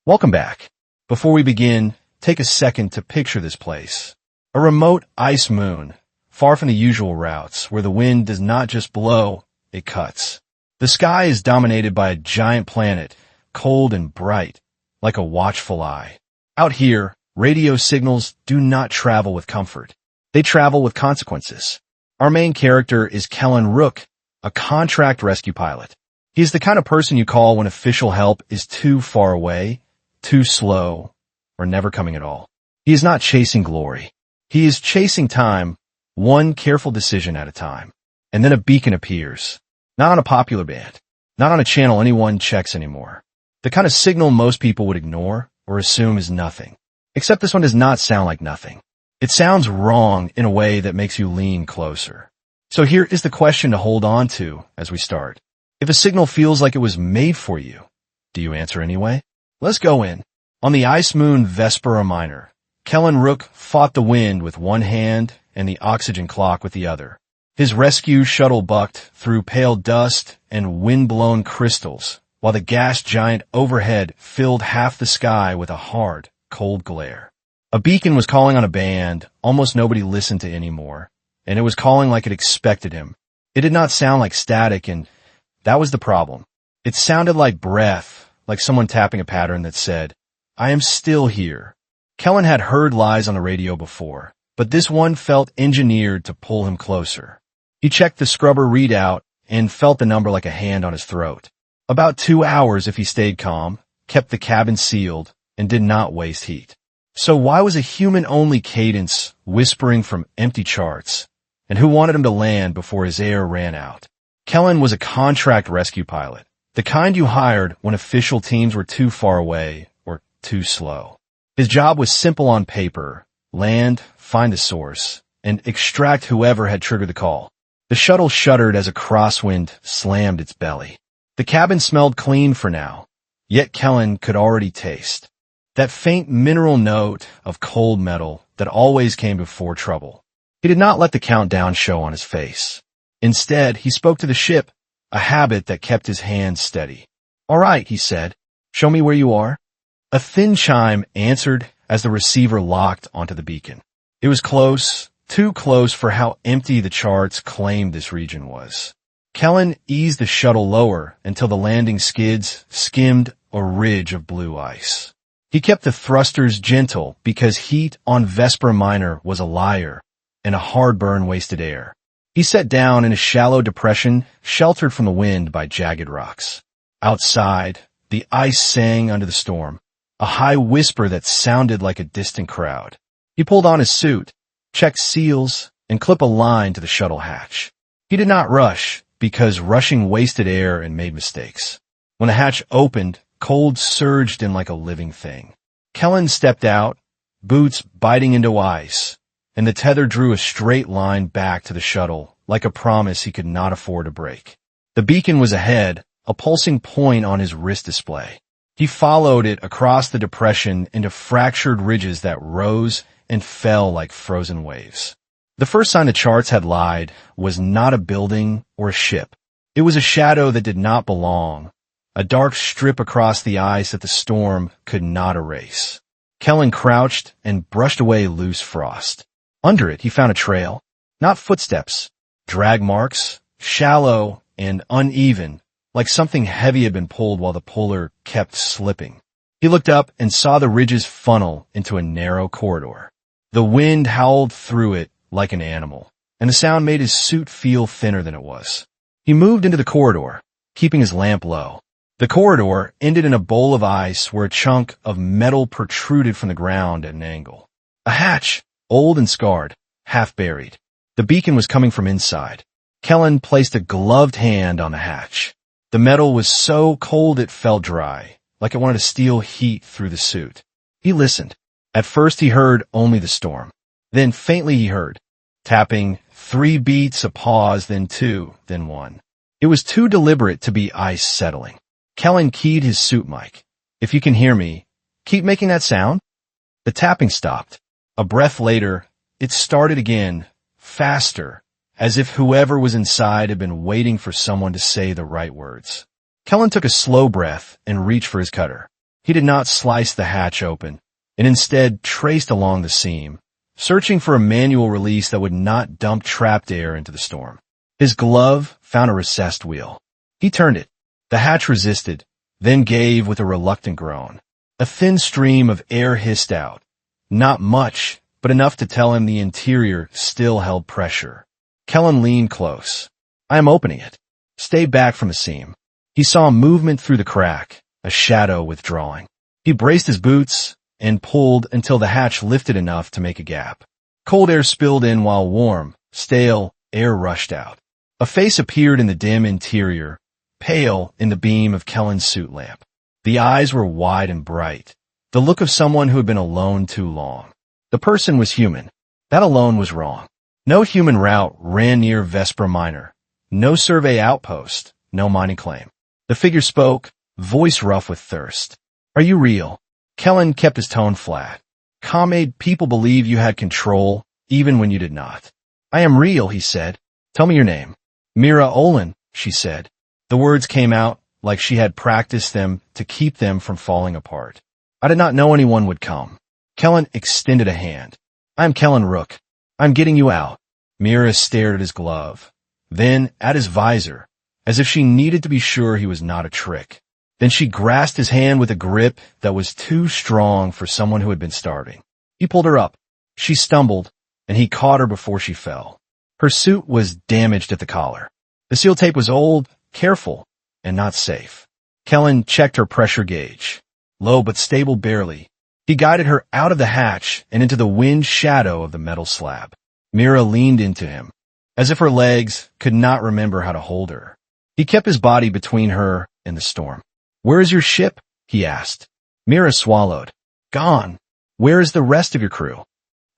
Welcome back. Before we begin, take a second to picture this place. A remote ice moon, far from the usual routes, where the wind does not just blow, it cuts. The sky is dominated by a giant planet, cold and bright, like a watchful eye. Out here, radio signals do not travel with comfort. They travel with consequences. Our main character is Kellen Rook, a contract rescue pilot. He is the kind of person you call when official help is too far away, too slow, or never coming at all. He is not chasing glory. He is chasing time, one careful decision at a time. And then a beacon appears. Not on a popular band. Not on a channel anyone checks anymore. The kind of signal most people would ignore or assume is nothing. Except this one does not sound like nothing. It sounds wrong in a way that makes you lean closer. So here is the question to hold on to as we start. If a signal feels like it was made for you, do you answer anyway? Let's go in. On the ice moon Vespera Minor, Kellen Rook fought the wind with one hand and the oxygen clock with the other. His rescue shuttle bucked through pale dust and wind-blown crystals, while the gas giant overhead filled half the sky with a hard, cold glare. A beacon was calling on a band almost nobody listened to anymore, and it was calling like it expected him. It did not sound like static, and that was the problem. It sounded like breath, like someone tapping a pattern that said, "I am still here." Kellen had heard lies on the radio before, but this one felt engineered to pull him closer. He checked the scrubber readout and felt the number like a hand on his throat. About 2 hours if he stayed calm, kept the cabin sealed, and did not waste heat. So why was a human-only cadence whispering from empty charts? And who wanted him to land before his air ran out? Kellen was a contract rescue pilot, the kind you hired when official teams were too far away or too slow. His job was simple on paper: land, find the source, and extract whoever had triggered the call. The shuttle shuddered as a crosswind slammed its belly. The cabin smelled clean for now, yet Kellen could already taste that faint mineral note of cold metal that always came before trouble. He did not let the countdown show on his face. Instead, he spoke to the ship, a habit that kept his hands steady. "All right," he said. "Show me where you are." A thin chime answered as the receiver locked onto the beacon. It was close, too close for how empty the charts claimed this region was. Kellen eased the shuttle lower until the landing skids skimmed a ridge of blue ice. He kept the thrusters gentle because heat on Vespera Minor was a liar, and a hard burn wasted air. He sat down in a shallow depression sheltered from the wind by jagged rocks. Outside, the ice sang under the storm, a high whisper that sounded like a distant crowd. He pulled on his suit, checked seals, and clipped a line to the shuttle hatch. He did not rush, because rushing wasted air and made mistakes. When the hatch opened, cold surged in like a living thing. Kellen stepped out, boots biting into ice, and the tether drew a straight line back to the shuttle, like a promise he could not afford to break. The beacon was ahead, a pulsing point on his wrist display. He followed it across the depression into fractured ridges that rose and fell like frozen waves. The first sign the charts had lied was not a building or a ship. It was a shadow that did not belong, a dark strip across the ice that the storm could not erase. Kellen crouched and brushed away loose frost. Under it, he found a trail, not footsteps, drag marks, shallow and uneven, like something heavy had been pulled while the puller kept slipping. He looked up and saw the ridges funnel into a narrow corridor. The wind howled through it like an animal, and the sound made his suit feel thinner than it was. He moved into the corridor, keeping his lamp low. The corridor ended in a bowl of ice where a chunk of metal protruded from the ground at an angle. A hatch! Old and scarred, half buried. The beacon was coming from inside. Kellen placed a gloved hand on the hatch. The metal was so cold it felt dry, like it wanted to steal heat through the suit. He listened. At first he heard only the storm. Then faintly he heard tapping, 3 beats, a pause, then 2, then 1. It was too deliberate to be ice settling. Kellen keyed his suit mic. "If you can hear me, keep making that sound." The tapping stopped. A breath later, it started again, faster, as if whoever was inside had been waiting for someone to say the right words. Kellen took a slow breath and reached for his cutter. He did not slice the hatch open, and instead traced along the seam, searching for a manual release that would not dump trapped air into the storm. His glove found a recessed wheel. He turned it. The hatch resisted, then gave with a reluctant groan. A thin stream of air hissed out. Not much, but enough to tell him the interior still held pressure. Kellen leaned close. "I am opening it. Stay back from the seam." He saw movement through the crack, a shadow withdrawing. He braced his boots and pulled until the hatch lifted enough to make a gap. Cold air spilled in while warm, stale air rushed out. A face appeared in the dim interior, pale in the beam of Kellen's suit lamp. The eyes were wide and bright, the look of someone who had been alone too long. The person was human. That alone was wrong. No human route ran near Vespra Minor. No survey outpost, no mining claim. The figure spoke, voice rough with thirst. "Are you real?" Kellen kept his tone flat. "Made people believe you had control, even when you did not." "I am real," he said. "Tell me your name." "Mira Olin," she said. The words came out like she had practiced them to keep them from falling apart. "I did not know anyone would come." Kellen extended a hand. "I am Kellen Rook. I'm getting you out." Mira stared at his glove, then at his visor, as if she needed to be sure he was not a trick. Then she grasped his hand with a grip that was too strong for someone who had been starving. He pulled her up. She stumbled, and he caught her before she fell. Her suit was damaged at the collar. The seal tape was old, careful, and not safe. Kellen checked her pressure gauge. Low but stable barely. He guided her out of the hatch and into the wind shadow of the metal slab. Mira leaned into him, as if her legs could not remember how to hold her. He kept his body between her and the storm. "Where is your ship?" he asked. Mira swallowed. "Gone. Where is the rest of your crew?"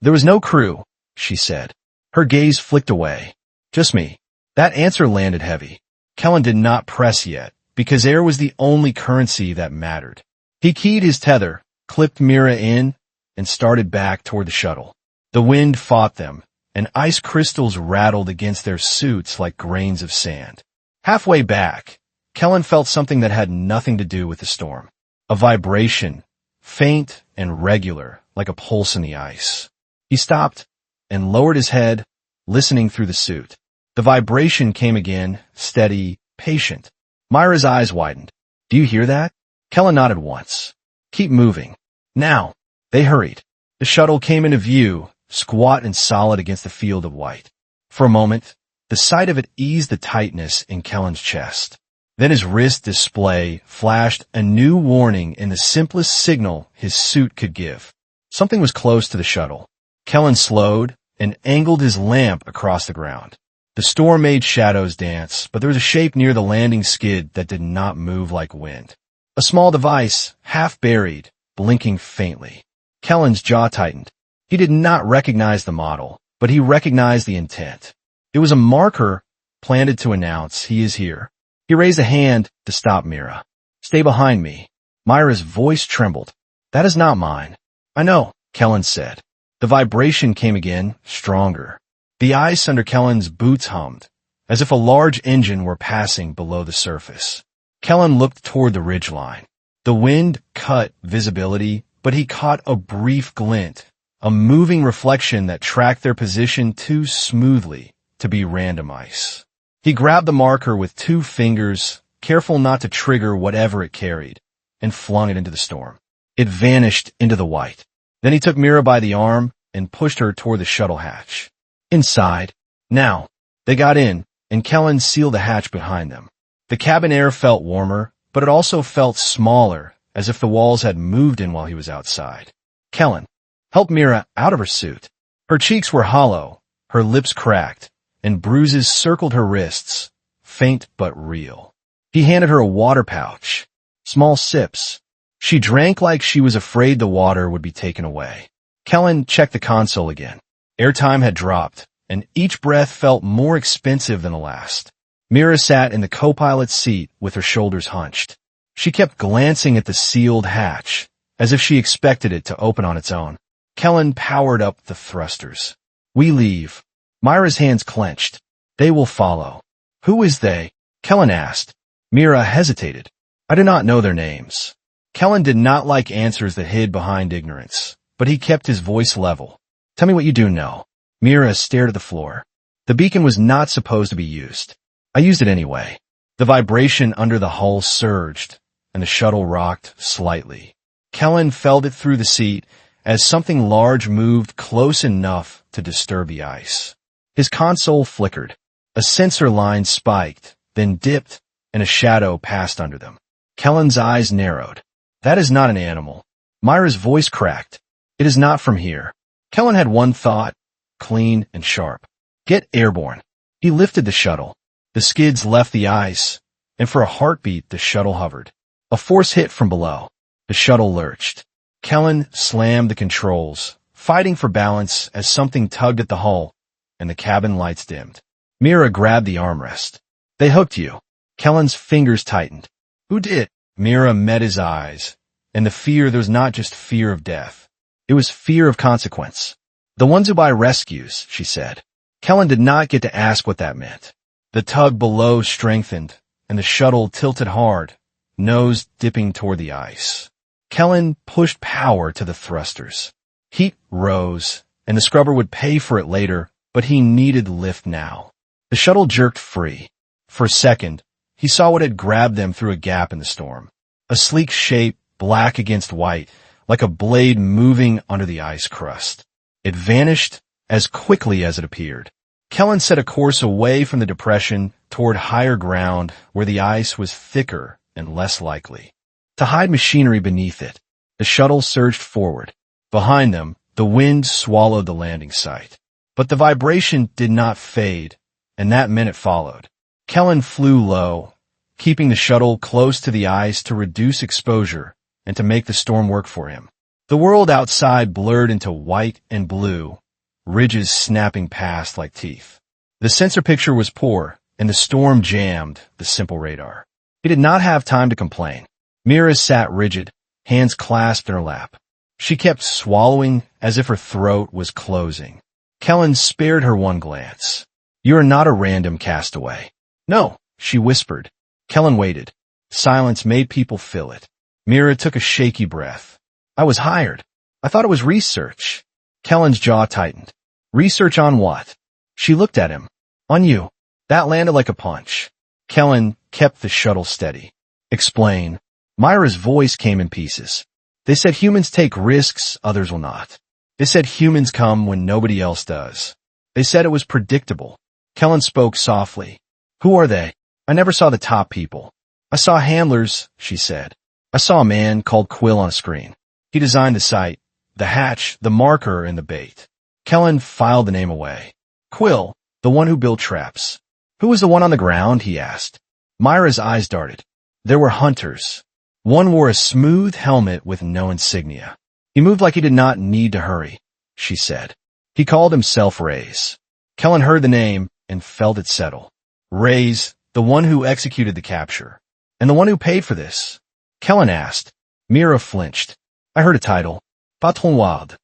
"There was no crew," she said. Her gaze flicked away. "Just me." That answer landed heavy. Kellen did not press yet, because air was the only currency that mattered. He keyed his tether, clipped Mira in, and started back toward the shuttle. The wind fought them, and ice crystals rattled against their suits like grains of sand. Halfway back, Kellen felt something that had nothing to do with the storm. A vibration, faint and regular, like a pulse in the ice. He stopped and lowered his head, listening through the suit. The vibration came again, steady, patient. Myra's eyes widened. "Do you hear that?" Kellen nodded once. "Keep moving." Now. They hurried. The shuttle came into view, squat and solid against the field of white. For a moment, the sight of it eased the tightness in Kellen's chest. Then his wrist display flashed a new warning in the simplest signal his suit could give. Something was close to the shuttle. Kellen slowed and angled his lamp across the ground. The storm made shadows dance, but there was a shape near the landing skid that did not move like wind. A small device, half buried, blinking faintly. Kellen's jaw tightened. He did not recognize the model, but he recognized the intent. It was a marker planted to announce, "He is here." He raised a hand to stop Mira. "Stay behind me." Myra's voice trembled. "That is not mine." "I know," Kellen said. The vibration came again, stronger. The ice under Kellen's boots hummed, as if a large engine were passing below the surface. Kellen looked toward the ridgeline. The wind cut visibility, but he caught a brief glint, a moving reflection that tracked their position too smoothly to be random ice. He grabbed the marker with 2 fingers, careful not to trigger whatever it carried, and flung it into the storm. It vanished into the white. Then he took Mira by the arm and pushed her toward the shuttle hatch. Inside. Now. They got in, and Kellen sealed the hatch behind them. The cabin air felt warmer, but it also felt smaller, as if the walls had moved in while he was outside. Kellen helped Mira out of her suit. Her cheeks were hollow, her lips cracked, and bruises circled her wrists, faint but real. He handed her a water pouch. Small sips. She drank like she was afraid the water would be taken away. Kellen checked the console again. Airtime had dropped, and each breath felt more expensive than the last. Mira sat in the co-pilot's seat with her shoulders hunched. She kept glancing at the sealed hatch, as if she expected it to open on its own. Kellen powered up the thrusters. "We leave." Myra's hands clenched. "They will follow." "Who is they?" Kellen asked. Mira hesitated. "I do not know their names." Kellen did not like answers that hid behind ignorance, but he kept his voice level. Tell me what you do know. Mira stared at the floor. The beacon was not supposed to be used. I used it anyway. The vibration under the hull surged, and the shuttle rocked slightly. Kellen felt it through the seat as something large moved close enough to disturb the ice. His console flickered. A sensor line spiked, then dipped, and a shadow passed under them. Kellen's eyes narrowed. That is not an animal. Myra's voice cracked. It is not from here. Kellen had one thought, clean and sharp. Get airborne. He lifted the shuttle. The skids left the ice, and for a heartbeat the shuttle hovered. A force hit from below. The shuttle lurched. Kellen slammed the controls, fighting for balance as something tugged at the hull, and the cabin lights dimmed. Mira grabbed the armrest. They hooked you. Kellen's fingers tightened. Who did? Mira met his eyes, and the fear there was not just fear of death. It was fear of consequence. The ones who buy rescues, she said. Kellen did not get to ask what that meant. The tug below strengthened, and the shuttle tilted hard, nose dipping toward the ice. Kellen pushed power to the thrusters. Heat rose, and the scrubber would pay for it later, but he needed lift now. The shuttle jerked free. For a second, he saw what had grabbed them through a gap in the storm. A sleek shape, black against white, like a blade moving under the ice crust. It vanished as quickly as it appeared. Kellen set a course away from the depression toward higher ground where the ice was thicker and less likely to hide machinery beneath it. The shuttle surged forward. Behind them, the wind swallowed the landing site. But the vibration did not fade, and that minute followed. Kellen flew low, keeping the shuttle close to the ice to reduce exposure and to make the storm work for him. The world outside blurred into white and blue, ridges snapping past like teeth. The sensor picture was poor, and the storm jammed the simple radar. He did not have time to complain. Mira sat rigid, hands clasped in her lap. She kept swallowing as if her throat was closing. Kellen spared her one glance. You are not a random castaway. No, she whispered. Kellen waited. Silence made people feel it. Mira took a shaky breath. I was hired. I thought it was research. Kellen's jaw tightened. Research on what? She looked at him. On you. That landed like a punch. Kellen kept the shuttle steady. Explain. Myra's voice came in pieces. They said humans take risks, others will not. They said humans come when nobody else does. They said it was predictable. Kellen spoke softly. Who are they? I never saw the top people. I saw handlers, she said. I saw a man called Quill on a screen. He designed the site, the hatch, the marker, and the bait. Kellen filed the name away. Quill, the one who built traps. Who was the one on the ground? He asked. Myra's eyes darted. There were hunters. One wore a smooth helmet with no insignia. He moved like he did not need to hurry, she said. He called himself Rays. Kellen heard the name and felt it settle. Rays, the one who executed the capture. And the one who paid for this? Kellen asked. Mira flinched. I heard a title. Patron Wild.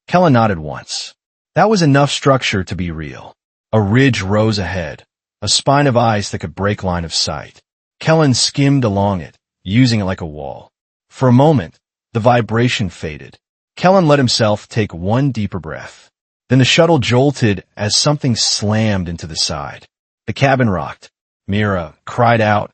Kellen nodded once. That was enough structure to be real. A ridge rose ahead, a spine of ice that could break line of sight. Kellen skimmed along it, using it like a wall. For a moment, the vibration faded. Kellen let himself take one deeper breath. Then the shuttle jolted as something slammed into the side. The cabin rocked. Mira cried out,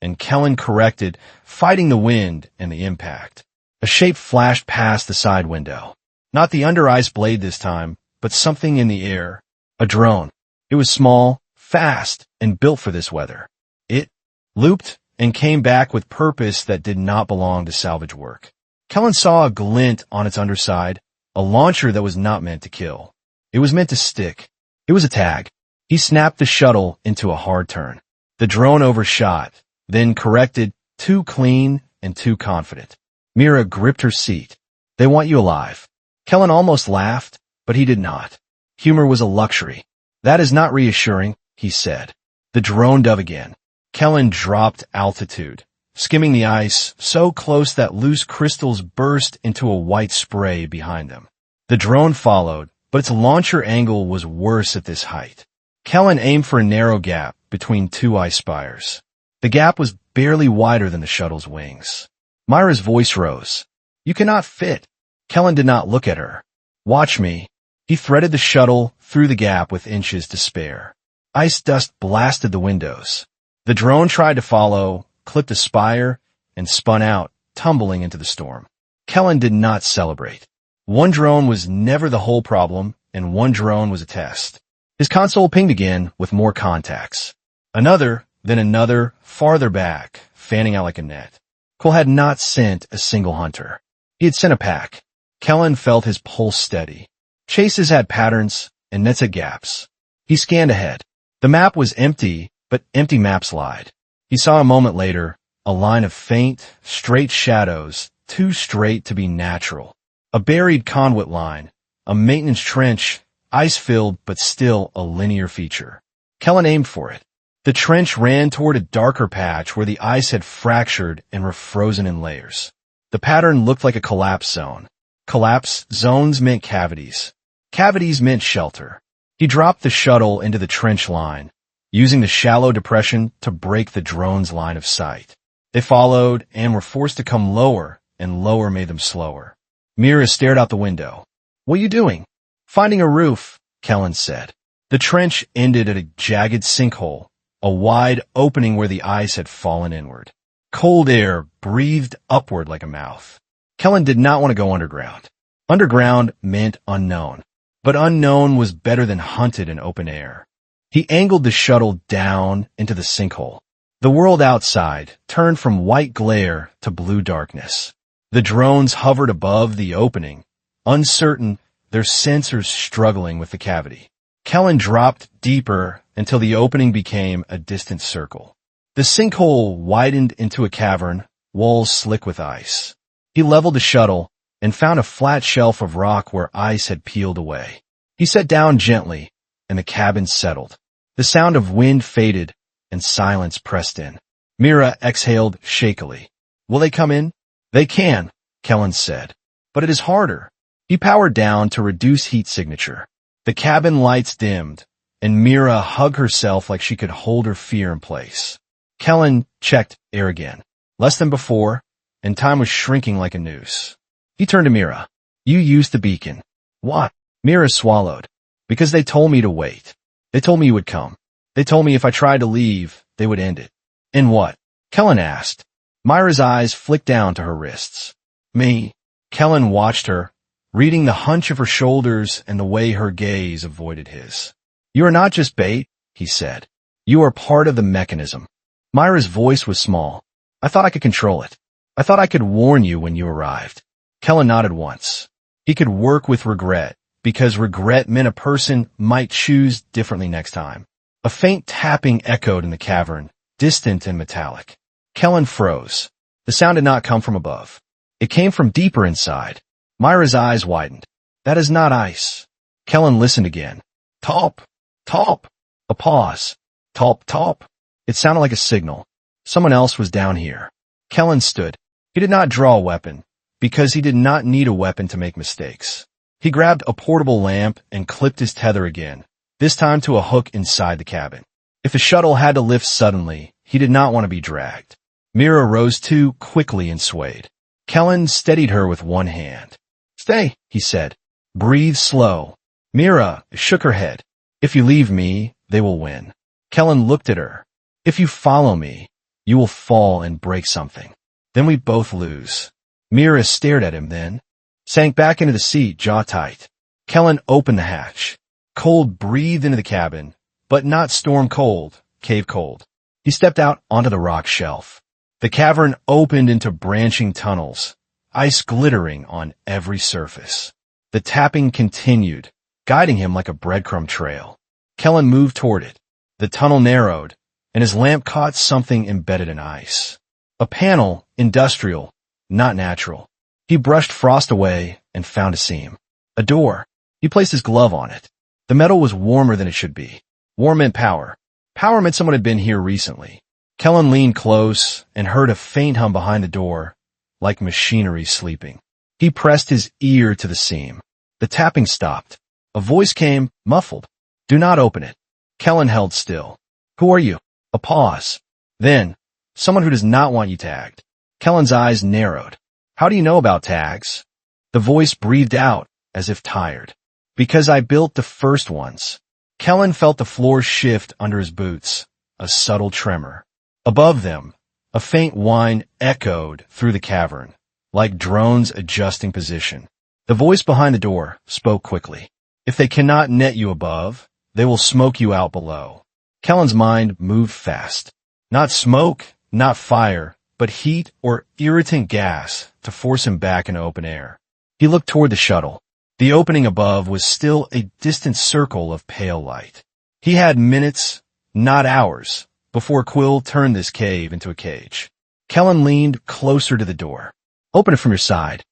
and Kellen corrected, fighting the wind and the impact. A shape flashed past the side window. Not the under-ice blade this time, but something in the air. A drone. It was small, fast, and built for this weather. It looped and came back with purpose that did not belong to salvage work. Kellen saw a glint on its underside, a launcher that was not meant to kill. It was meant to stick. It was a tag. He snapped the shuttle into a hard turn. The drone overshot, then corrected, too clean and too confident. Mira gripped her seat. They want you alive. Kellen almost laughed, but he did not. Humor was a luxury. That is not reassuring, he said. The drone dove again. Kellen dropped altitude, skimming the ice so close that loose crystals burst into a white spray behind them. The drone followed, but its launcher angle was worse at this height. Kellen aimed for a narrow gap between two ice spires. The gap was barely wider than the shuttle's wings. Myra's voice rose. You cannot fit. Kellen did not look at her. Watch me. He threaded the shuttle through the gap with inches to spare. Ice dust blasted the windows. The drone tried to follow, clipped a spire, and spun out, tumbling into the storm. Kellen did not celebrate. One drone was never the whole problem, and one drone was a test. His console pinged again with more contacts. Another, then another, farther back, fanning out like a net. Cole had not sent a single hunter. He had sent a pack. Kellen felt his pulse steady. Chases had patterns, and nets had gaps. He scanned ahead. The map was empty, but empty maps lied. He saw a moment later a line of faint, straight shadows, too straight to be natural. A buried conduit line, a maintenance trench, ice-filled but still a linear feature. Kellen aimed for it. The trench ran toward a darker patch where the ice had fractured and were frozen in layers. The pattern looked like a collapse zone. Collapse zones meant cavities. Cavities meant shelter. He dropped the shuttle into the trench line, using the shallow depression to break the drone's line of sight. They followed and were forced to come lower, and lower made them slower. Mira stared out the window. What are you doing? Finding a roof, Kellen said. The trench ended at a jagged sinkhole, a wide opening where the ice had fallen inward. Cold air breathed upward like a mouth. Kellen did not want to go underground. Underground meant unknown, but unknown was better than hunted in open air. He angled the shuttle down into the sinkhole. The world outside turned from white glare to blue darkness. The drones hovered above the opening, uncertain, their sensors struggling with the cavity. Kellen dropped deeper until the opening became a distant circle. The sinkhole widened into a cavern, walls slick with ice. He leveled the shuttle and found a flat shelf of rock where ice had peeled away. He sat down gently, and the cabin settled. The sound of wind faded, and silence pressed in. Mira exhaled shakily. Will they come in? They can, Kellen said. But it is harder. He powered down to reduce heat signature. The cabin lights dimmed, and Mira hugged herself like she could hold her fear in place. Kellen checked air again. Less than before, and time was shrinking like a noose. He turned to Mira. You used the beacon. What? Mira swallowed. Because they told me to wait. They told me you would come. They told me if I tried to leave, they would end it. And what? Kellen asked. Myra's eyes flicked down to her wrists. Me. Kellen watched her, reading the hunch of her shoulders and the way her gaze avoided his. You are not just bait, he said. You are part of the mechanism. Myra's voice was small. I thought I could control it. I thought I could warn you when you arrived. Kellen nodded once. He could work with regret, because regret meant a person might choose differently next time. A faint tapping echoed in the cavern, distant and metallic. Kellen froze. The sound did not come from above. It came from deeper inside. Myra's eyes widened. That is not ice. Kellen listened again. Top, top. A pause. Top, top. It sounded like a signal. Someone else was down here. Kellen stood. He did not draw a weapon, because he did not need a weapon to make mistakes. He grabbed a portable lamp and clipped his tether again, this time to a hook inside the cabin. If the shuttle had to lift suddenly, he did not want to be dragged. Mira rose too quickly and swayed. Kellen steadied her with one hand. Stay, he said. Breathe slow. Mira shook her head. If you leave me, they will win. Kellen looked at her. If you follow me, you will fall and break something. Then we both lose. Mira stared at him then, sank back into the seat, jaw tight. Kellen opened the hatch. Cold breathed into the cabin, but not storm cold, cave cold. He stepped out onto the rock shelf. The cavern opened into branching tunnels, ice glittering on every surface. The tapping continued, guiding him like a breadcrumb trail. Kellen moved toward it. The tunnel narrowed, and his lamp caught something embedded in ice. A panel, industrial, not natural. He brushed frost away and found a seam. A door. He placed his glove on it. The metal was warmer than it should be. Warm meant power. Power meant someone had been here recently. Kellen leaned close and heard a faint hum behind the door, like machinery sleeping. He pressed his ear to the seam. The tapping stopped. A voice came, muffled. Do not open it. Kellen held still. Who are you? A pause. Then, someone who does not want you tagged. Kellen's eyes narrowed. How do you know about tags? The voice breathed out, as if tired. Because I built the first ones. Kellen felt the floor shift under his boots, a subtle tremor. Above them, a faint whine echoed through the cavern, like drones adjusting position. The voice behind the door spoke quickly. If they cannot net you above, they will smoke you out below. Kellen's mind moved fast. Not smoke, not fire, but heat or irritant gas to force him back into open air. He looked toward the shuttle. The opening above was still a distant circle of pale light. He had minutes, not hours, before Quill turned this cave into a cage. Kellen leaned closer to the door. Open it from your side.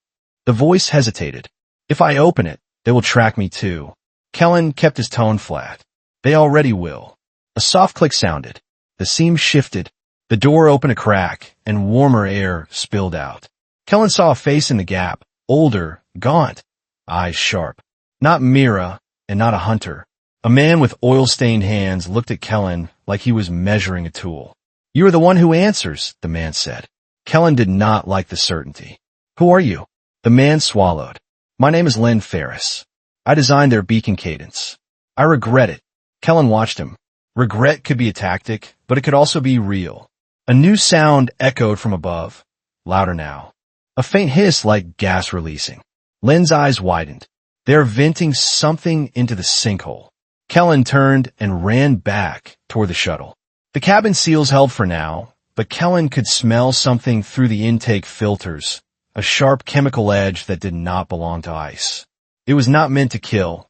The voice hesitated. If I open it, they will track me too. Kellen kept his tone flat. They already will. A soft click sounded. The seam shifted. The door opened a crack, and warmer air spilled out. Kellen saw a face in the gap, older, gaunt, eyes sharp. Not Mira, and not a hunter. A man with oil-stained hands looked at Kellen like he was measuring a tool. You are the one who answers, the man said. Kellen did not like the certainty. Who are you? The man swallowed. My name is Len Ferris. I designed their beacon cadence. I regret it. Kellen watched him. Regret could be a tactic, but it could also be real. A new sound echoed from above, louder now. A faint hiss like gas releasing. Len's eyes widened. They're venting something into the sinkhole. Kellen turned and ran back toward the shuttle. The cabin seals held for now, but Kellen could smell something through the intake filters, a sharp chemical edge that did not belong to ice. It was not meant to kill,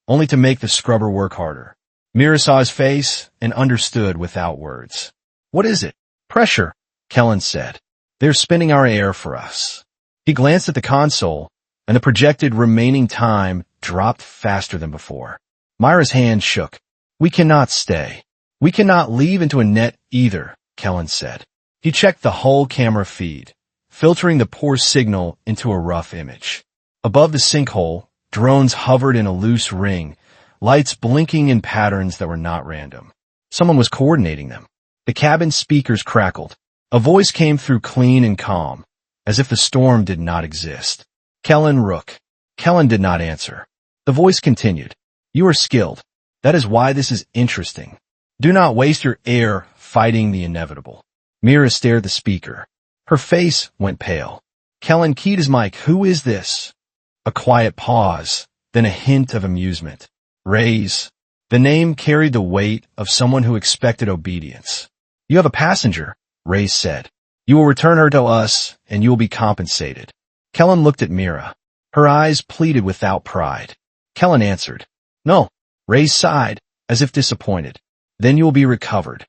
only to make the scrubber work harder. Mira saw his face and understood without words. What is it? Pressure, Kellen said. They're spinning our air for us. He glanced at the console, and the projected remaining time dropped faster than before. Myra's hand shook. We cannot stay. We cannot leave into a net either, Kellen said. He checked the whole camera feed, filtering the poor signal into a rough image. Above the sinkhole, drones hovered in a loose ring, lights blinking in patterns that were not random. Someone was coordinating them. The cabin speakers crackled. A voice came through clean and calm, as if the storm did not exist. Kellen Rook. Kellen did not answer. The voice continued. You are skilled. That is why this is interesting. Do not waste your air fighting the inevitable. Mira stared at the speaker. Her face went pale. Kellen keyed his mic. Who is this? A quiet pause, then a hint of amusement. Raise. The name carried the weight of someone who expected obedience. You have a passenger, Raise said. You will return her to us, and you will be compensated. Kellen looked at Mira. Her eyes pleaded without pride. Kellen answered. No. Raise sighed, as if disappointed. Then you will be recovered.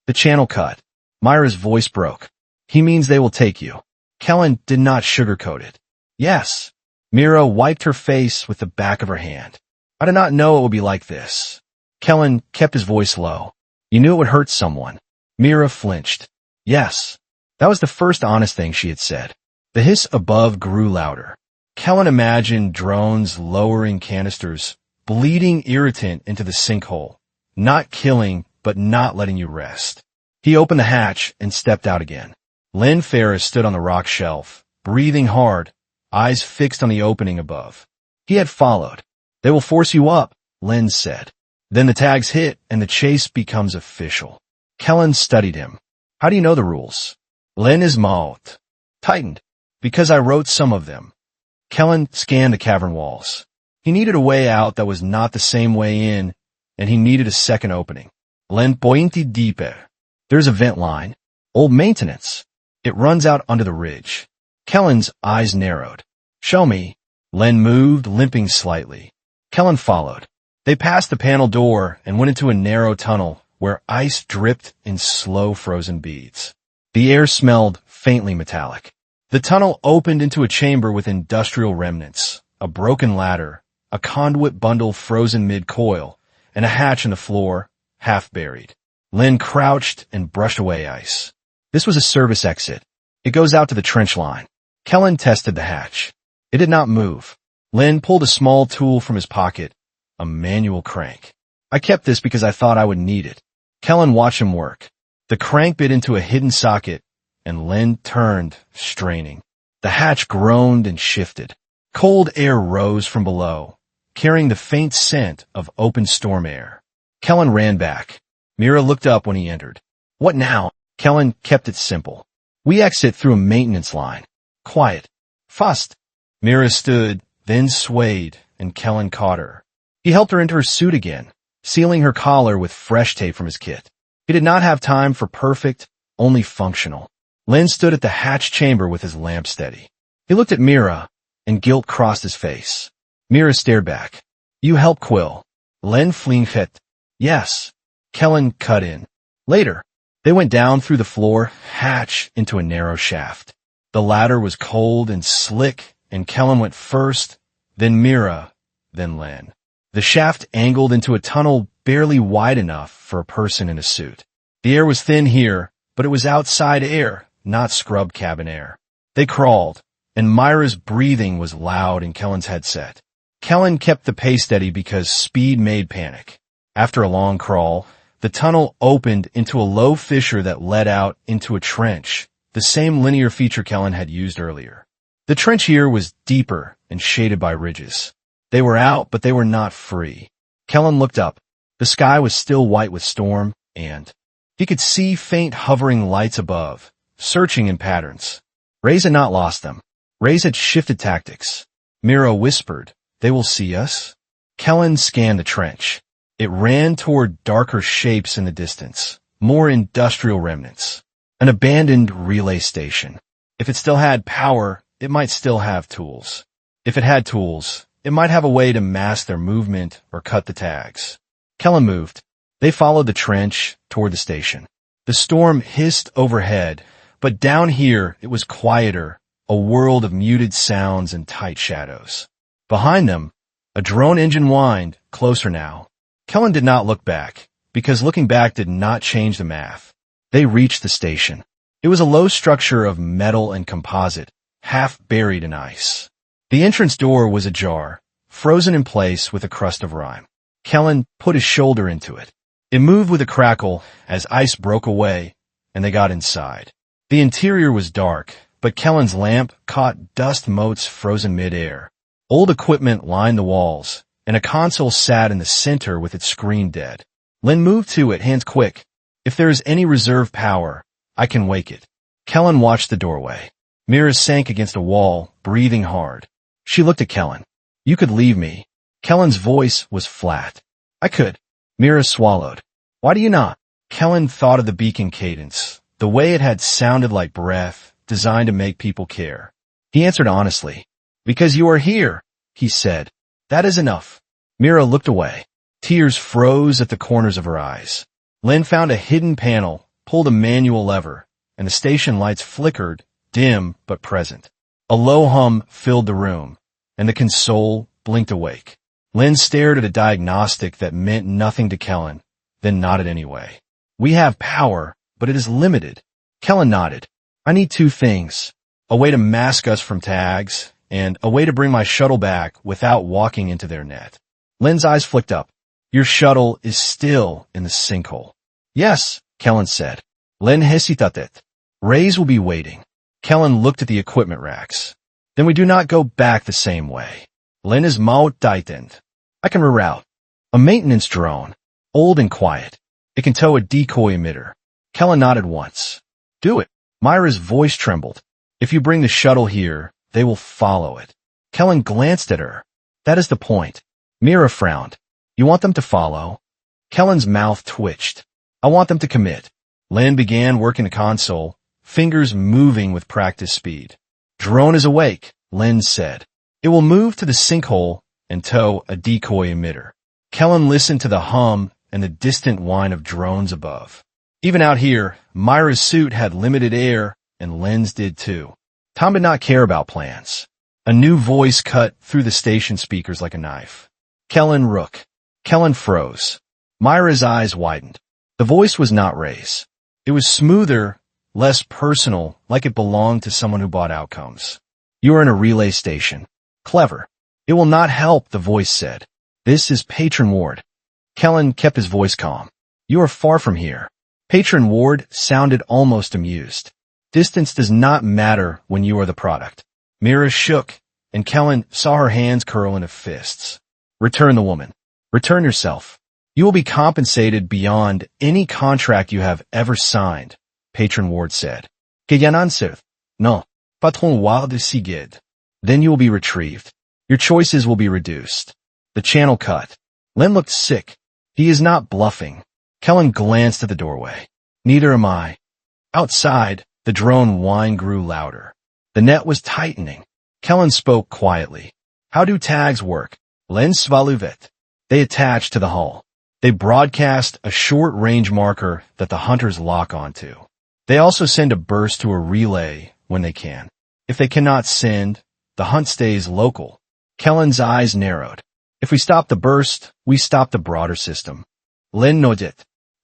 The channel cut. Myra's voice broke. He means they will take you. Kellen did not sugarcoat it. Yes. Mira wiped her face with the back of her hand. I did not know it would be like this. Kellen kept his voice low. You knew it would hurt someone. Mira flinched. Yes. That was the first honest thing she had said. The hiss above grew louder. Kellen imagined drones lowering canisters, bleeding irritant into the sinkhole, not killing, but not letting you rest. He opened the hatch and stepped out again. Len Ferris stood on the rock shelf, breathing hard, eyes fixed on the opening above. He had followed. They will force you up, Len said. Then the tags hit and the chase becomes official. Kellen studied him. How do you know the rules? Len is mouthed. Tightened. Because I wrote some of them. Kellen scanned the cavern walls. He needed a way out that was not the same way in, and he needed a second opening. Len pointed deeper. There's a vent line. Old maintenance. It runs out under the ridge. Kellen's eyes narrowed. Show me. Len moved, limping slightly. Kellen followed. They passed the panel door and went into a narrow tunnel where ice dripped in slow frozen beads. The air smelled faintly metallic. The tunnel opened into a chamber with industrial remnants, a broken ladder, a conduit bundle frozen mid-coil, and a hatch in the floor, half buried. Len crouched and brushed away ice. This was a service exit. It goes out to the trench line. Kellen tested the hatch. It did not move. Len pulled a small tool from his pocket, a manual crank. I kept this because I thought I would need it. Kellen watched him work. The crank bit into a hidden socket, and Lynn turned, straining. The hatch groaned and shifted. Cold air rose from below, carrying the faint scent of open storm air. Kellen ran back. Mira looked up when he entered. What now? Kellen kept it simple. We exit through a maintenance line. Quiet. Fast. Mira stood, then swayed, and Kellen caught her. He helped her into her suit again, sealing her collar with fresh tape from his kit. He did not have time for perfect, only functional. Lynn stood at the hatch chamber with his lamp steady. He looked at Mira, and guilt crossed his face. Mira stared back. You help Quill. Lynn flinked. Yes. Kellen cut in. Later. They went down through the floor, hatch into a narrow shaft. The ladder was cold and slick, and Kellen went first, then Mira, then Lynn. The shaft angled into a tunnel barely wide enough for a person in a suit. The air was thin here, but it was outside air, not scrub cabin air. They crawled, and Myra's breathing was loud in Kellen's headset. Kellen kept the pace steady because speed made panic. After a long crawl, the tunnel opened into a low fissure that led out into a trench, the same linear feature Kellen had used earlier. The trench here was deeper and shaded by ridges. They were out, but they were not free. Kellen looked up. The sky was still white with storm, and he could see faint hovering lights above, searching in patterns. Rays had not lost them. Rays had shifted tactics. Mira whispered, "They will see us." Kellen scanned the trench. It ran toward darker shapes in the distance, more industrial remnants. An abandoned relay station. If it still had power, it might still have tools. If it had tools, it might have a way to mask their movement or cut the tags. Kellen moved. They followed the trench toward the station. The storm hissed overhead, but down here it was quieter, a world of muted sounds and tight shadows. Behind them, a drone engine whined, closer now. Kellen did not look back, because looking back did not change the math. They reached the station. It was a low structure of metal and composite, half buried in ice. The entrance door was ajar, frozen in place with a crust of rime. Kellen put his shoulder into it. It moved with a crackle as ice broke away, and they got inside. The interior was dark, but Kellen's lamp caught dust motes frozen mid-air. Old equipment lined the walls, and a console sat in the center with its screen dead. Lynn moved to it, hands quick. If there is any reserve power, I can wake it. Kellen watched the doorway. Mira sank against a wall, breathing hard. She looked at Kellen. You could leave me. Kellen's voice was flat. I could. Mira swallowed. Why do you not? Kellen thought of the beacon cadence, the way it had sounded like breath, designed to make people care. He answered honestly. Because you are here, he said. That is enough. Mira looked away. Tears froze at the corners of her eyes. Lynn found a hidden panel, pulled a manual lever, and the station lights flickered, dim but present. A low hum filled the room, and the console blinked awake. Lynn stared at a diagnostic that meant nothing to Kellen, then nodded anyway. We have power, but it is limited. Kellen nodded. I need two things. A way to mask us from tags, and a way to bring my shuttle back without walking into their net. Lynn's eyes flicked up. Your shuttle is still in the sinkhole. Yes, Kellen said. Lynn hesitated. Rays will be waiting. Kellen looked at the equipment racks. Then we do not go back the same way. Lynn is tightened. I can reroute. A maintenance drone. Old and quiet. It can tow a decoy emitter. Kellen nodded once. Do it. Myra's voice trembled. If you bring the shuttle here, they will follow it. Kellen glanced at her. That is the point. Mira frowned. You want them to follow? Kellen's mouth twitched. I want them to commit. Lynn began working the console, fingers moving with practice speed. Drone is awake, Lynn said. It will move to the sinkhole and tow a decoy emitter. Kellen listened to the hum and the distant whine of drones above. Even out here, Myra's suit had limited air, and Lynn's did too. Tom did not care about plans. A new voice cut through the station speakers like a knife. Kellen Rook. Kellen froze. Myra's eyes widened. The voice was not Ray's. It was smoother, less personal, like it belonged to someone who bought outcomes. You are in a relay station. Clever. It will not help, the voice said. This is Patron Ward. Kellen kept his voice calm. You are far from here. Patron Ward sounded almost amused. Distance does not matter when you are the product. Mira shook, and Kellen saw her hands curl into fists. Return the woman. Return yourself. You will be compensated beyond any contract you have ever signed, Patron Ward said. Que yanan No. Patron Ward de Sigid. Then you will be retrieved. Your choices will be reduced. The channel cut. Len looked sick. He is not bluffing. Kellen glanced at the doorway. Neither am I. Outside, the drone whine grew louder. The net was tightening. Kellen spoke quietly. How do tags work? Len svaluvet. They attach to the hull. They broadcast a short-range marker that the hunters lock onto. They also send a burst to a relay when they can. If they cannot send, the hunt stays local. Kellen's eyes narrowed. If we stop the burst, we stop the broader system. Len nodded.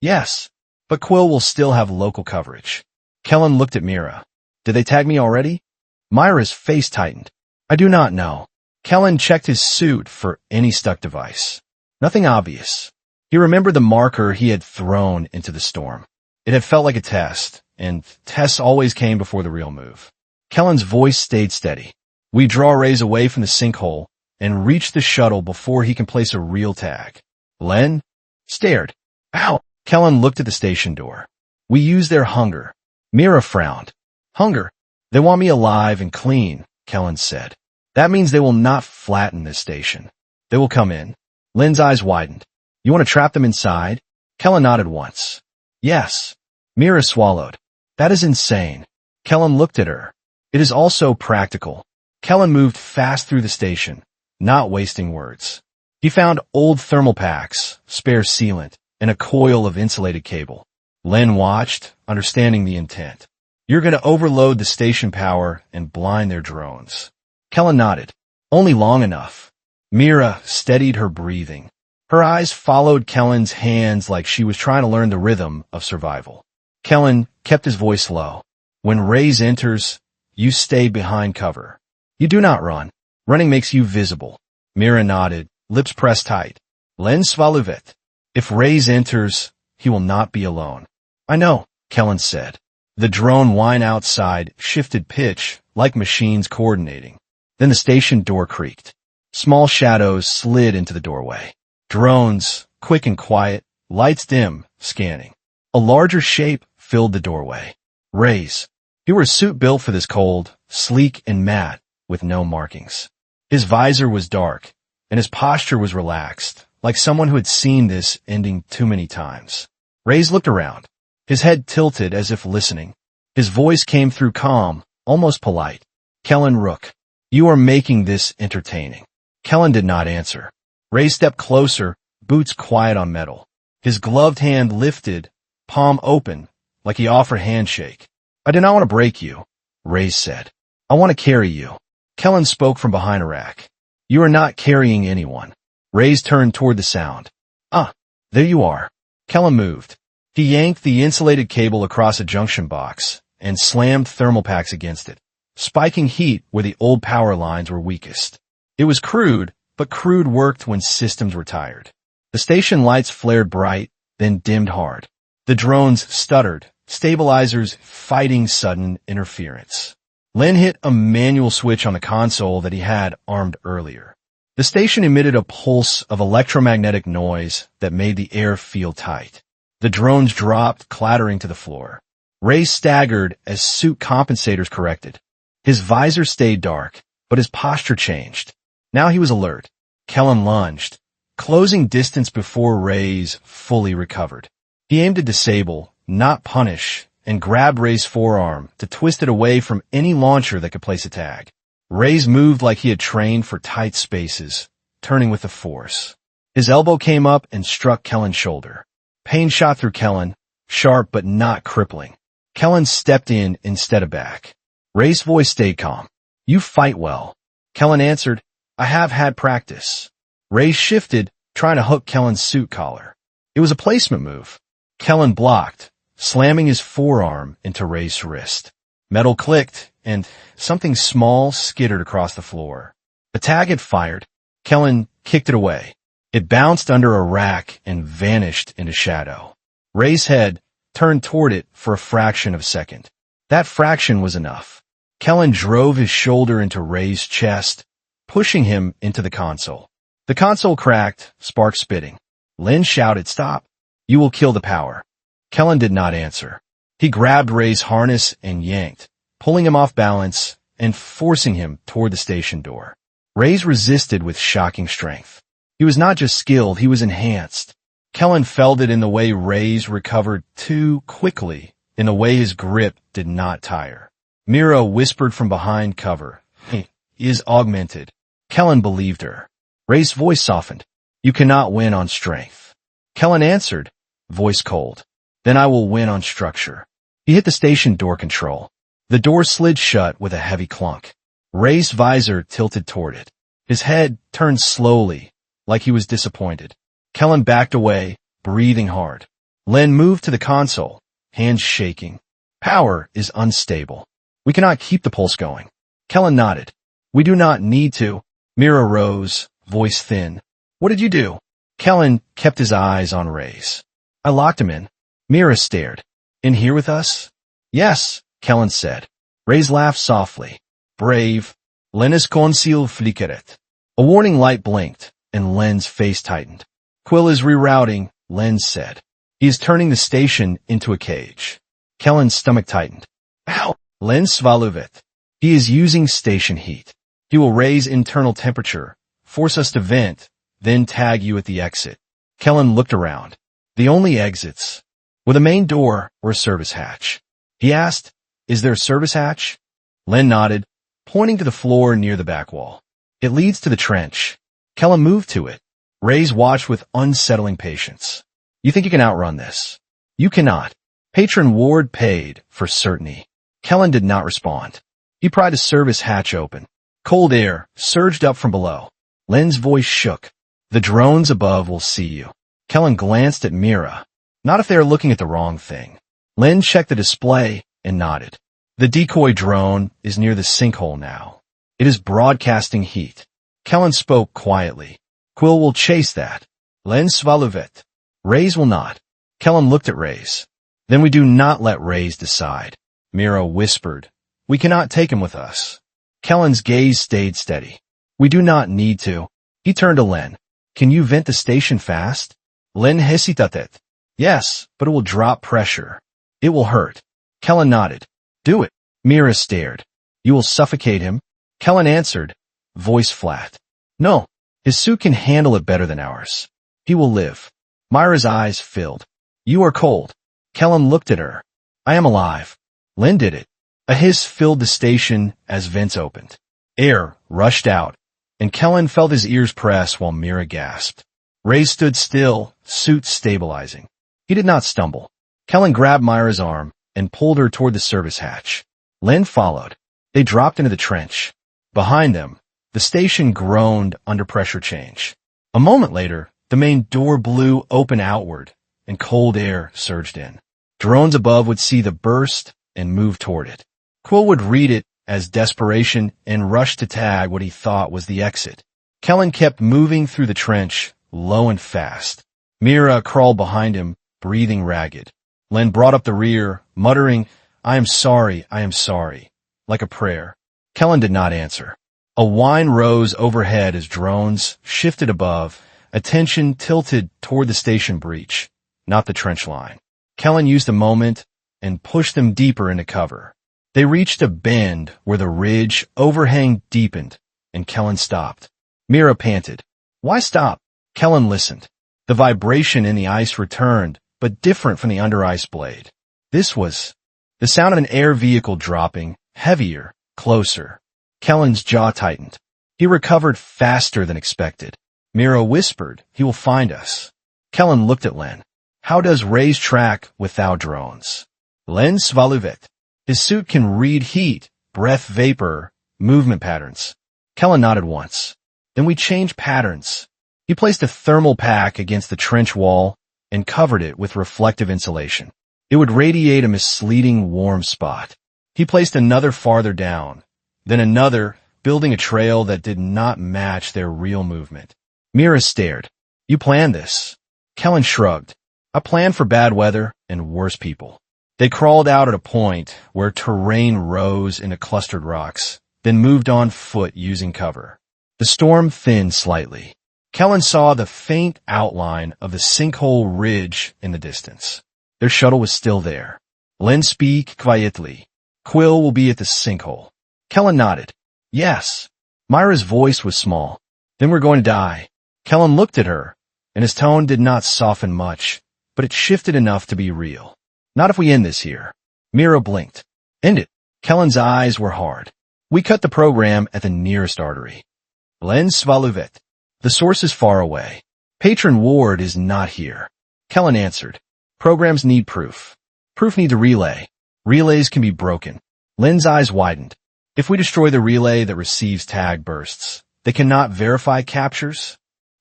Yes, but Quill will still have local coverage. Kellen looked at Mira. Did they tag me already? Myra's face tightened. I do not know. Kellen checked his suit for any stuck device. Nothing obvious. He remembered the marker he had thrown into the storm. It had felt like a test, and tests always came before the real move. Kellen's voice stayed steady. We draw Ray's away from the sinkhole and reach the shuttle before he can place a real tag. Len stared. Ow! Kellen looked at the station door. We use their hunger. Mira frowned. Hunger? They want me alive and clean, Kellen said. That means they will not flatten this station. They will come in. Len's eyes widened. You want to trap them inside? Kellen nodded once. Yes. Mira swallowed. That is insane. Kellen looked at her. It is also practical. Kellen moved fast through the station, not wasting words. He found old thermal packs, spare sealant, and a coil of insulated cable. Len watched, understanding the intent. You're going to overload the station power and blind their drones. Kellen nodded. Only long enough. Mira steadied her breathing. Her eyes followed Kellen's hands like she was trying to learn the rhythm of survival. Kellen kept his voice low. When Ray's enters, you stay behind cover. You do not run. Running makes you visible. Mira nodded, lips pressed tight. Len svaluvet. If Ray's enters, he will not be alone. I know, Kellen said. The drone whine outside shifted pitch like machines coordinating. Then the station door creaked. Small shadows slid into the doorway. Drones, quick and quiet, lights dim, scanning. A larger shape filled the doorway. Ray's. He wore a suit built for this cold, sleek and matte, with no markings. His visor was dark, and his posture was relaxed, like someone who had seen this ending too many times. Ray's looked around, his head tilted as if listening. His voice came through calm, almost polite. Kellen Rook, you are making this entertaining. Kellen did not answer. Ray stepped closer, boots quiet on metal. His gloved hand lifted, palm open, like he offered handshake. I do not want to break you, Ray said. I want to carry you. Kellen spoke from behind a rack. You are not carrying anyone. Ray's turned toward the sound. Ah, there you are. Kellen moved. He yanked the insulated cable across a junction box and slammed thermal packs against it, spiking heat where the old power lines were weakest. It was crude, but crude worked when systems were tired. The station lights flared bright, then dimmed hard. The drones stuttered, stabilizers fighting sudden interference. Len hit a manual switch on the console that he had armed earlier. The station emitted a pulse of electromagnetic noise that made the air feel tight. The drones dropped, clattering to the floor. Ray staggered as suit compensators corrected. His visor stayed dark, but his posture changed. Now he was alert. Kellen lunged, closing distance before Ray's fully recovered. He aimed to disable, not punish, and grabbed Ray's forearm to twist it away from any launcher that could place a tag. Ray's moved like he had trained for tight spaces, turning with the force. His elbow came up and struck Kellen's shoulder. Pain shot through Kellen, sharp but not crippling. Kellen stepped in instead of back. Ray's voice stayed calm. You fight well. Kellen answered, I have had practice. Ray shifted, trying to hook Kellen's suit collar. It was a placement move. Kellen blocked, slamming his forearm into Ray's wrist. Metal clicked, and something small skittered across the floor. The tag had fired. Kellen kicked it away. It bounced under a rack and vanished into shadow. Ray's head turned toward it for a fraction of a second. That fraction was enough. Kellen drove his shoulder into Ray's chest, pushing him into the console. The console cracked, sparks spitting. Len shouted, "Stop! You will kill the power." Kellen did not answer. He grabbed Ray's harness and yanked, pulling him off balance and forcing him toward the station door. Ray's resisted with shocking strength. He was not just skilled, he was enhanced. Kellen felt it in the way Ray's recovered too quickly, in the way his grip did not tire. Mira whispered from behind cover, "He is augmented." Kellen believed her. Ray's voice softened. "You cannot win on strength." Kellen answered, voice cold. "Then I will win on structure." He hit the station door control. The door slid shut with a heavy clunk. Ray's visor tilted toward it. His head turned slowly, like he was disappointed. Kellen backed away, breathing hard. Len moved to the console, hands shaking. "Power is unstable. We cannot keep the pulse going." Kellen nodded. "We do not need to." Mira rose, voice thin. "What did you do?" Kellen kept his eyes on Ray's. "I locked him in." Mira stared. "In here with us?" "Yes," Kellen said. Ray's laughed softly. "Brave." Len's conceal flickeret. A warning light blinked, and Len's face tightened. "Quill is rerouting," Len said. "He is turning the station into a cage." Kellen's stomach tightened. "Ow!" Len swallowed it. "He is using station heat. He will raise internal temperature, force us to vent, then tag you at the exit." Kellen looked around. The only exits were the main door or a service hatch. He asked, "Is there a service hatch?" Len nodded, pointing to the floor near the back wall. "It leads to the trench." Kellen moved to it. Ray's watched with unsettling patience. "You think you can outrun this?" "You cannot." Patron Ward paid for certainty. Kellen did not respond. He pried a service hatch open. Cold air surged up from below. Len's voice shook. "The drones above will see you." Kellen glanced at Mira. "Not if they are looking at the wrong thing." Len checked the display and nodded. "The decoy drone is near the sinkhole now. It is broadcasting heat." Kellen spoke quietly. "Quill will chase that." Len swallowed it. "Rays will not." Kellen looked at Rays. "Then we do not let Rays decide." Mira whispered, "We cannot take him with us." Kellen's gaze stayed steady. "We do not need to." He turned to Len. "Can you vent the station fast?" Len hesitated. "Yes, but it will drop pressure. It will hurt." Kellen nodded. "Do it." Mira stared. "You will suffocate him?" Kellen answered, voice flat. "No. His suit can handle it better than ours. He will live." Myra's eyes filled. "You are cold." Kellen looked at her. "I am alive." Len did it. A hiss filled the station as vents opened. Air rushed out, and Kellen felt his ears press while Mira gasped. Ray stood still, suit stabilizing. He did not stumble. Kellen grabbed Myra's arm and pulled her toward the service hatch. Len followed. They dropped into the trench. Behind them, the station groaned under pressure change. A moment later, the main door blew open outward, and cold air surged in. Drones above would see the burst and move toward it. Quill would read it as desperation and rush to tag what he thought was the exit. Kellen kept moving through the trench, low and fast. Mira crawled behind him, breathing ragged. Len brought up the rear, muttering, I am sorry, like a prayer. Kellen did not answer. A whine rose overhead as drones shifted above, attention tilted toward the station breach, not the trench line. Kellen used the moment and pushed them deeper into cover. They reached a bend where the ridge overhang deepened, and Kellen stopped. Mira panted. Why stop? Kellen listened. The vibration in the ice returned, but different from the under-ice blade. This was the sound of an air vehicle dropping, heavier, closer. Kellen's jaw tightened. He recovered faster than expected. Mira whispered, he will find us. Kellen looked at Len. How does Ray's track without drones? Len swallowed it. His suit can read heat, breath vapor, movement patterns. Kellen nodded once. Then we changed patterns. He placed a thermal pack against the trench wall and covered it with reflective insulation. It would radiate a misleading warm spot. He placed another farther down, then another, building a trail that did not match their real movement. Mira stared. You planned this. Kellen shrugged. I planned for bad weather and worse people. They crawled out at a point where terrain rose into clustered rocks, then moved on foot using cover. The storm thinned slightly. Kellen saw the faint outline of the sinkhole ridge in the distance. Their shuttle was still there. Len speak quietly. Quill will be at the sinkhole. Kellen nodded. Yes. Myra's voice was small. Then we're going to die. Kellen looked at her, and his tone did not soften much, but it shifted enough to be real. Not if we end this here. Mira blinked. End it. Kellen's eyes were hard. We cut the program at the nearest artery. Len Svaluvet. The source is far away. Patron Ward is not here. Kellen answered. Programs need proof. Proof needs a relay. Relays can be broken. Len's eyes widened. If we destroy the relay that receives tag bursts, they cannot verify captures?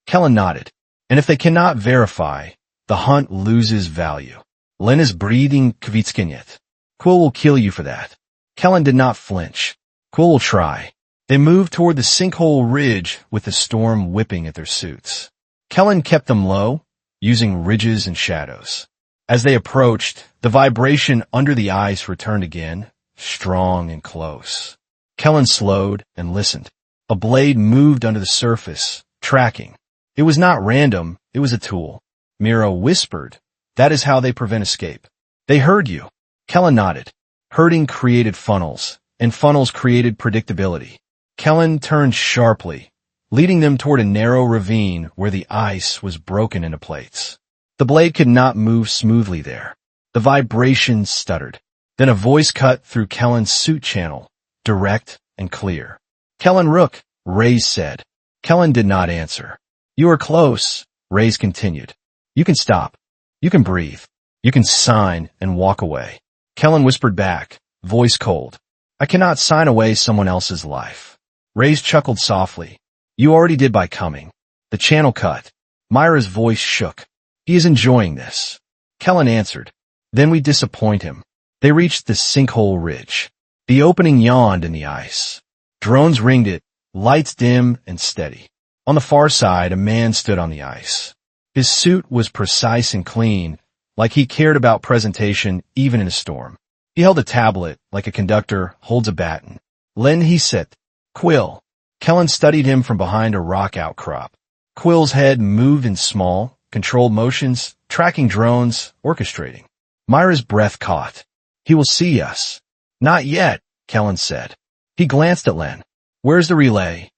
Kellen nodded. And if they cannot verify, the hunt loses value. Len is breathing Kvitskinyet. Quill will kill you for that. Kellen did not flinch. Quill will try. They moved toward the sinkhole ridge with the storm whipping at their suits. Kellen kept them low, using ridges and shadows. As they approached, the vibration under the ice returned again, strong and close. Kellen slowed and listened. A blade moved under the surface, tracking. It was not random, it was a tool. Mira whispered, that is how they prevent escape. They heard you. Kellen nodded. Herding created funnels, and funnels created predictability. Kellen turned sharply, leading them toward a narrow ravine where the ice was broken into plates. The blade could not move smoothly there. The vibration stuttered. Then a voice cut through Kellen's suit channel, direct and clear. Kellen Rook, Reyes said. Kellen did not answer. You are close, Reyes continued. You can stop. You can breathe. You can sign and walk away. Kellen whispered back, voice cold. I cannot sign away someone else's life. Reyes chuckled softly. You already did by coming. The channel cut. Myra's voice shook. He is enjoying this. Kellen answered. Then we disappoint him. They reached the sinkhole ridge. The opening yawned in the ice. Drones ringed it, lights dim and steady. On the far side, a man stood on the ice. His suit was precise and clean, like he cared about presentation even in a storm. He held a tablet, like a conductor holds a baton. Len, he said. Quill. Kellen studied him from behind a rock outcrop. Quill's head moved in small, controlled motions, tracking drones, orchestrating. Myra's breath caught. He will see us. Not yet, Kellen said. He glanced at Len. Where's the relay?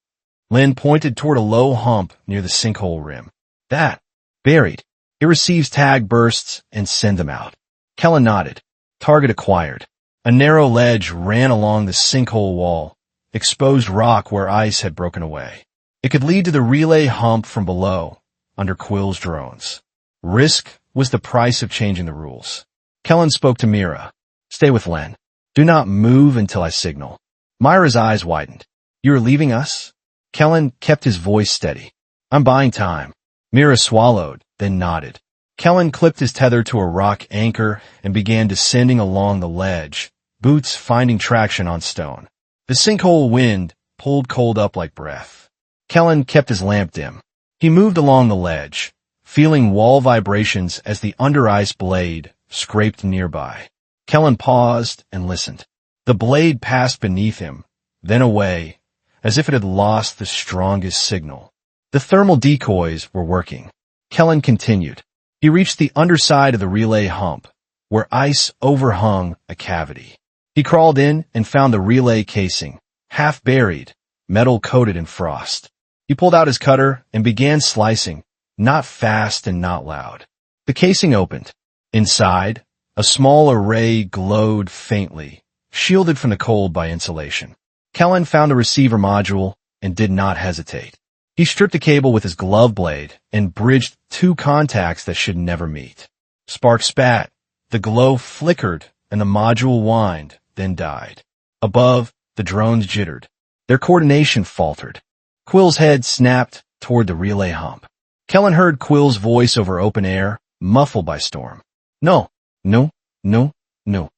Len pointed toward a low hump near the sinkhole rim. That. Buried. It receives tag bursts and send them out. Kellen nodded. Target acquired. A narrow ledge ran along the sinkhole wall, exposed rock where ice had broken away. It could lead to the relay hump from below, under Quill's drones. Risk was the price of changing the rules. Kellen spoke to Mira. Stay with Len. Do not move until I signal. Myra's eyes widened. You are leaving us? Kellen kept his voice steady. I'm buying time. Mira swallowed, then nodded. Kellen clipped his tether to a rock anchor and began descending along the ledge, boots finding traction on stone. The sinkhole wind pulled cold up like breath. Kellen kept his lamp dim. He moved along the ledge, feeling wall vibrations as the under-ice blade scraped nearby. Kellen paused and listened. The blade passed beneath him, then away, as if it had lost the strongest signal. The thermal decoys were working. Kellen continued. He reached the underside of the relay hump, where ice overhung a cavity. He crawled in and found the relay casing, half buried, metal coated in frost. He pulled out his cutter and began slicing, not fast and not loud. The casing opened. Inside, a small array glowed faintly, shielded from the cold by insulation. Kellen found a receiver module and did not hesitate. He stripped a cable with his glove blade and bridged two contacts that should never meet. Sparks spat, the glow flickered, and the module whined, then died. Above, the drones jittered. Their coordination faltered. Quill's head snapped toward the relay hump. Kellen heard Quill's voice over open air, muffled by storm. No, no, no, no.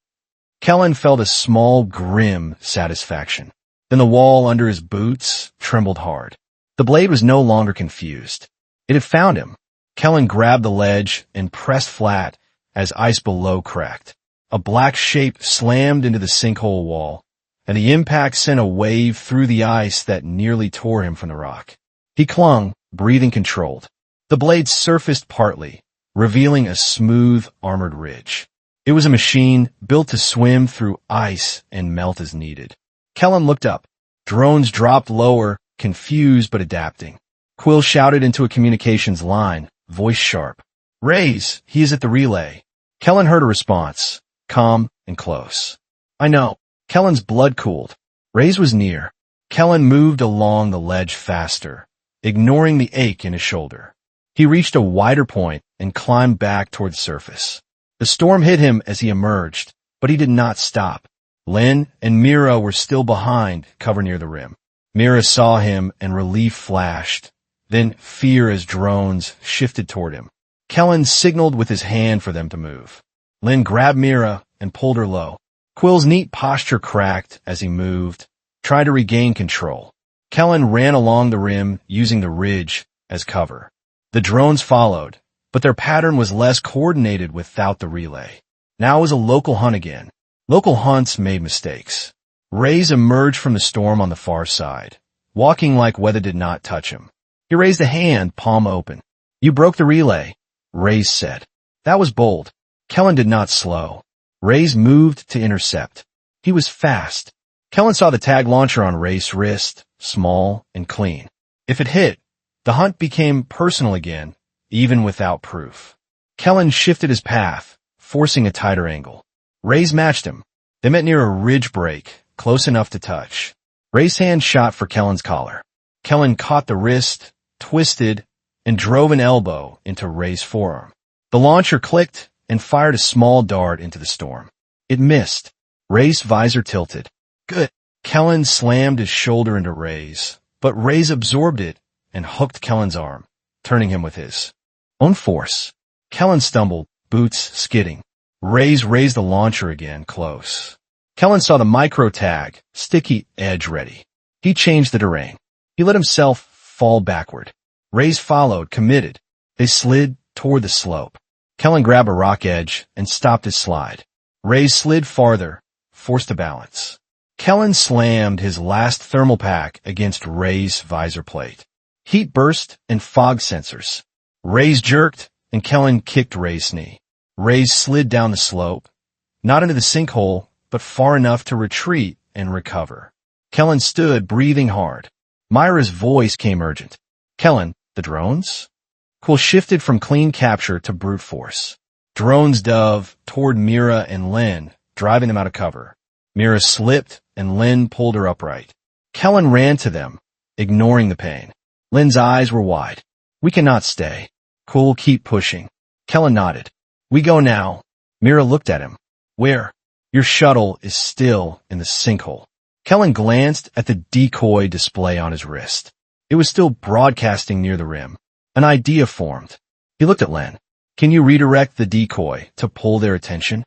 Kellen felt a small, grim satisfaction. Then the wall under his boots trembled hard. The blade was no longer confused. It had found him. Kellen grabbed the ledge and pressed flat as ice below cracked. A black shape slammed into the sinkhole wall, and the impact sent a wave through the ice that nearly tore him from the rock. He clung, breathing controlled. The blade surfaced partly, revealing a smooth, armored ridge. It was a machine built to swim through ice and melt as needed. Kellen looked up. Drones dropped lower, confused but adapting. Quill shouted into a communications line, voice sharp. "Raise, he is at the relay." Kellen heard a response, calm and close. "I know." Kellen's blood cooled. Raise was near. Kellen moved along the ledge faster, ignoring the ache in his shoulder. He reached a wider point and climbed back toward the surface. The storm hit him as he emerged, but he did not stop. Lynn and Mira were still behind, cover near the rim. Mira saw him and relief flashed, then fear as drones shifted toward him. Kellen signaled with his hand for them to move. Lynn grabbed Mira and pulled her low. Quill's neat posture cracked as he moved, trying to regain control. Kellen ran along the rim using the ridge as cover. The drones followed, but their pattern was less coordinated without the relay. Now it was a local hunt again. Local hunts made mistakes. Rays emerged from the storm on the far side, walking like weather did not touch him. He raised a hand, palm open. "You broke the relay," Rays said. That was bold. Kellen did not slow. Rays moved to intercept. He was fast. Kellen saw the tag launcher on Ray's wrist, small and clean. If it hit, the hunt became personal again, even without proof. Kellen shifted his path, forcing a tighter angle. Rays matched him. They met near a ridge break, close enough to touch. Ray's hand shot for Kellen's collar. Kellen caught the wrist, twisted, and drove an elbow into Ray's forearm. The launcher clicked and fired a small dart into the storm. It missed. Ray's visor tilted. "Good." Kellen slammed his shoulder into Ray's, but Ray's absorbed it and hooked Kellen's arm, turning him with his own force. Kellen stumbled, boots skidding. Ray's raised the launcher again, close. Kellen saw the micro tag, sticky edge ready. He changed the terrain. He let himself fall backward. Ray's followed, committed. They slid toward the slope. Kellen grabbed a rock edge and stopped his slide. Ray's slid farther, forced to balance. Kellen slammed his last thermal pack against Ray's visor plate. Heat burst and fog sensors. Ray's jerked and Kellen kicked Ray's knee. Ray's slid down the slope, not into the sinkhole, but far enough to retreat and recover. Kellen stood, breathing hard. Myra's voice came urgent. "Kellen, the drones?" Quill shifted from clean capture to brute force. Drones dove toward Mira and Lynn, driving them out of cover. Mira slipped and Lynn pulled her upright. Kellen ran to them, ignoring the pain. Lynn's eyes were wide. "We cannot stay." "Quill, keep pushing." Kellen nodded. "We go now." Mira looked at him. "Where?" "Your shuttle is still in the sinkhole." Kellen glanced at the decoy display on his wrist. It was still broadcasting near the rim. An idea formed. He looked at Lynn. "Can you redirect the decoy to pull their attention?"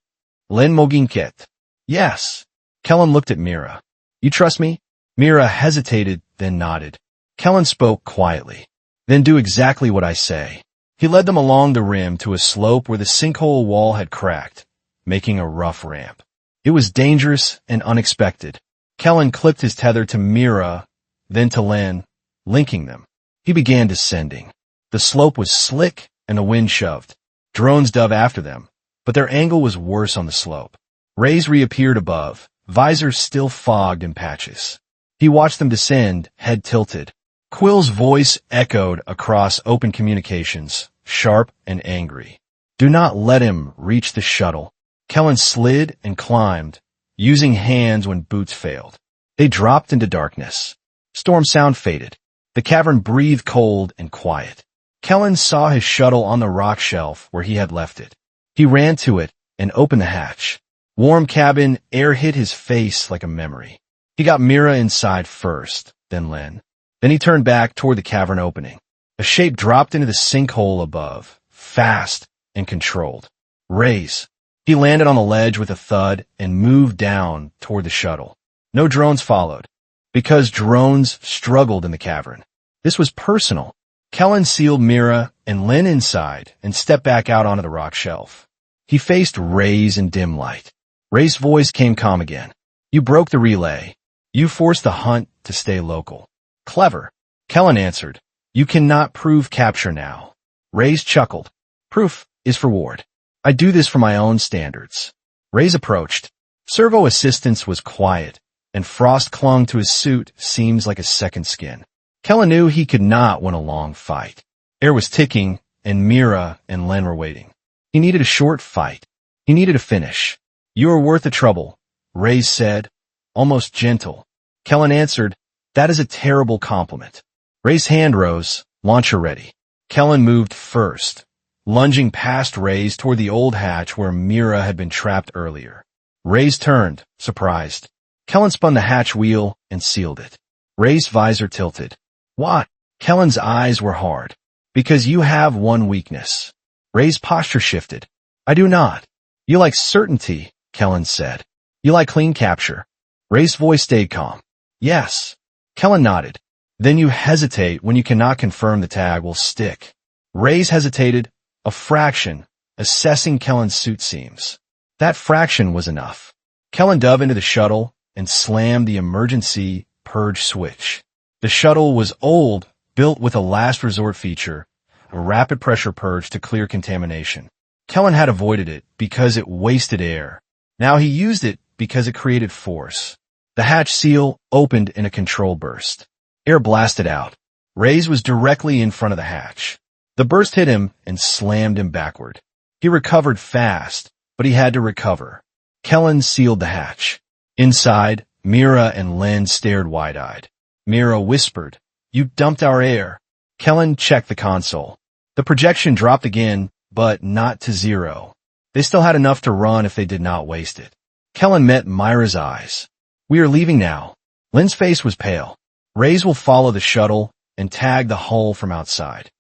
"Lynn Moginket." "Yes." Kellen looked at Mira. "You trust me?" Mira hesitated, then nodded. Kellen spoke quietly. "Then do exactly what I say." He led them along the rim to a slope where the sinkhole wall had cracked, making a rough ramp. It was dangerous and unexpected. Kellen clipped his tether to Mira, then to Lynn, linking them. He began descending. The slope was slick and the wind shoved. Drones dove after them, but their angle was worse on the slope. Rays reappeared above, visors still fogged in patches. He watched them descend, head tilted. Quill's voice echoed across open communications, sharp and angry. "Do not let him reach the shuttle." Kellen slid and climbed, using hands when boots failed. They dropped into darkness. Storm sound faded. The cavern breathed cold and quiet. Kellen saw his shuttle on the rock shelf where he had left it. He ran to it and opened the hatch. Warm cabin air hit his face like a memory. He got Mira inside first, then Lynn. Then he turned back toward the cavern opening. A shape dropped into the sinkhole above, fast and controlled. Rays. He landed on the ledge with a thud and moved down toward the shuttle. No drones followed, because drones struggled in the cavern. This was personal. Kellen sealed Mira and Lynn inside and stepped back out onto the rock shelf. He faced Rays in dim light. Ray's voice came calm again. You broke the relay. You forced the hunt to stay local. Clever. Kellen answered. You cannot prove capture now. Ray's chuckled. Proof is for Ward. I do this for my own standards. Ray's approached. Servo assistance was quiet, and frost clung to his suit seems like a second skin. Kellen knew he could not win a long fight. Air was ticking, and Mira and Len were waiting. He needed a short fight. He needed a finish. You are worth the trouble, Ray said, almost gentle. Kellen answered, that is a terrible compliment. Ray's hand rose, launcher ready. Kellen moved first, lunging past Ray's toward the old hatch where Mira had been trapped earlier. Ray's turned, surprised. Kellen spun the hatch wheel and sealed it. Ray's visor tilted. What? Kellen's eyes were hard. Because you have one weakness. Ray's posture shifted. I do not. You like certainty, Kellen said. You like clean capture. Ray's voice stayed calm. Yes. Kellen nodded. Then you hesitate when you cannot confirm the tag will stick. Ray's hesitated, a fraction, assessing Kellen's suit seams. That fraction was enough. Kellen dove into the shuttle and slammed the emergency purge switch. The shuttle was old, built with a last resort feature, a rapid pressure purge to clear contamination. Kellen had avoided it because it wasted air. Now he used it because it created force. The hatch seal opened in a controlled burst. Air blasted out. Ray's was directly in front of the hatch. The burst hit him and slammed him backward. He recovered fast, but he had to recover. Kellen sealed the hatch. Inside, Mira and Len stared wide-eyed. Mira whispered, You dumped our air. Kellen checked the console. The projection dropped again, but not to zero. They still had enough to run if they did not waste it. Kellen met Myra's eyes. We are leaving now. Len's face was pale. Ray's will follow the shuttle and tag the hull from outside.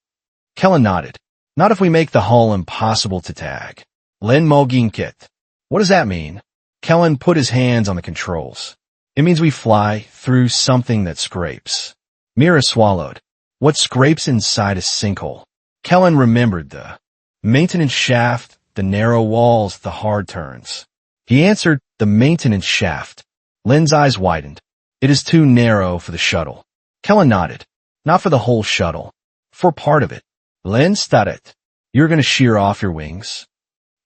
Kellen nodded. Not if we make the hull impossible to tag. Len Moginket. What does that mean? Kellen put his hands on the controls. It means we fly through something that scrapes. Mira swallowed. What scrapes inside a sinkhole? Kellen remembered the maintenance shaft, the narrow walls, the hard turns. He answered, the maintenance shaft. Len's eyes widened. It is too narrow for the shuttle. Kellen nodded. Not for the whole shuttle. For part of it. Len started. You're going to shear off your wings.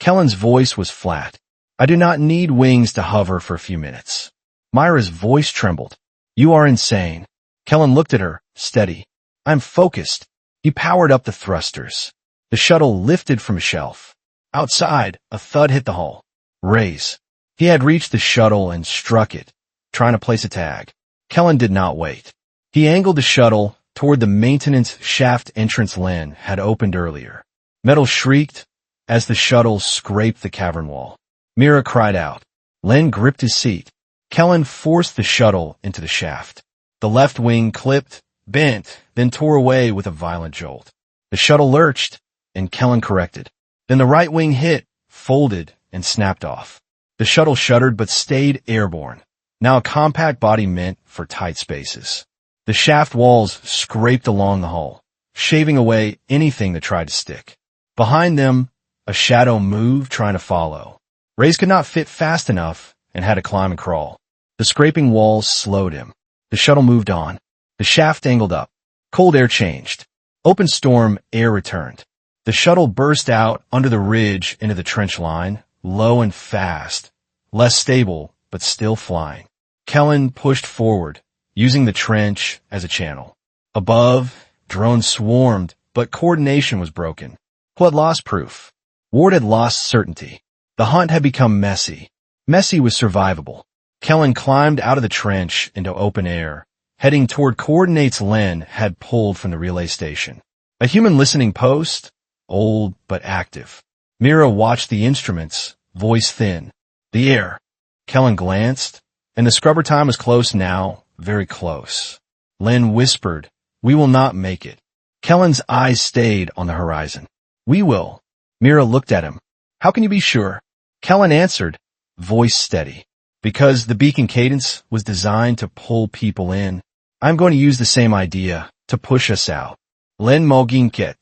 Kellen's voice was flat. I do not need wings to hover for a few minutes. Myra's voice trembled. You are insane. Kellen looked at her, steady. I'm focused. He powered up the thrusters. The shuttle lifted from a shelf. Outside, a thud hit the hull. Raise. He had reached the shuttle and struck it, trying to place a tag. Kellen did not wait. He angled the shuttle toward the maintenance shaft entrance Len had opened earlier. Metal shrieked as the shuttle scraped the cavern wall. Mira cried out. Len gripped his seat. Kellen forced the shuttle into the shaft. The left wing clipped, bent, then tore away with a violent jolt. The shuttle lurched, and Kellen corrected. Then the right wing hit, folded, and snapped off. The shuttle shuddered but stayed airborne. Now a compact body meant for tight spaces. The shaft walls scraped along the hull, shaving away anything that tried to stick. Behind them, a shadow moved, trying to follow. Rays could not fit fast enough and had to climb and crawl. The scraping walls slowed him. The shuttle moved on. The shaft angled up. Cold air changed. Open storm air returned. The shuttle burst out under the ridge into the trench line, low and fast, less stable, but still flying. Kellen pushed forward, using the trench as a channel. Above, drones swarmed, but coordination was broken. Who had lost proof? Ward had lost certainty. The hunt had become messy. Messy was survivable. Kellen climbed out of the trench into open air, heading toward coordinates Len had pulled from the relay station. A human listening post, old but active. Mira watched the instruments, voice thin. The air. Kellen glanced, and the scrubber time was close now, very close. Len whispered, We will not make it. Kellen's eyes stayed on the horizon. We will. Mira looked at him. How can you be sure? Kellen answered, voice steady. Because the beacon cadence was designed to pull people in, I'm going to use the same idea to push us out. Len Moginket.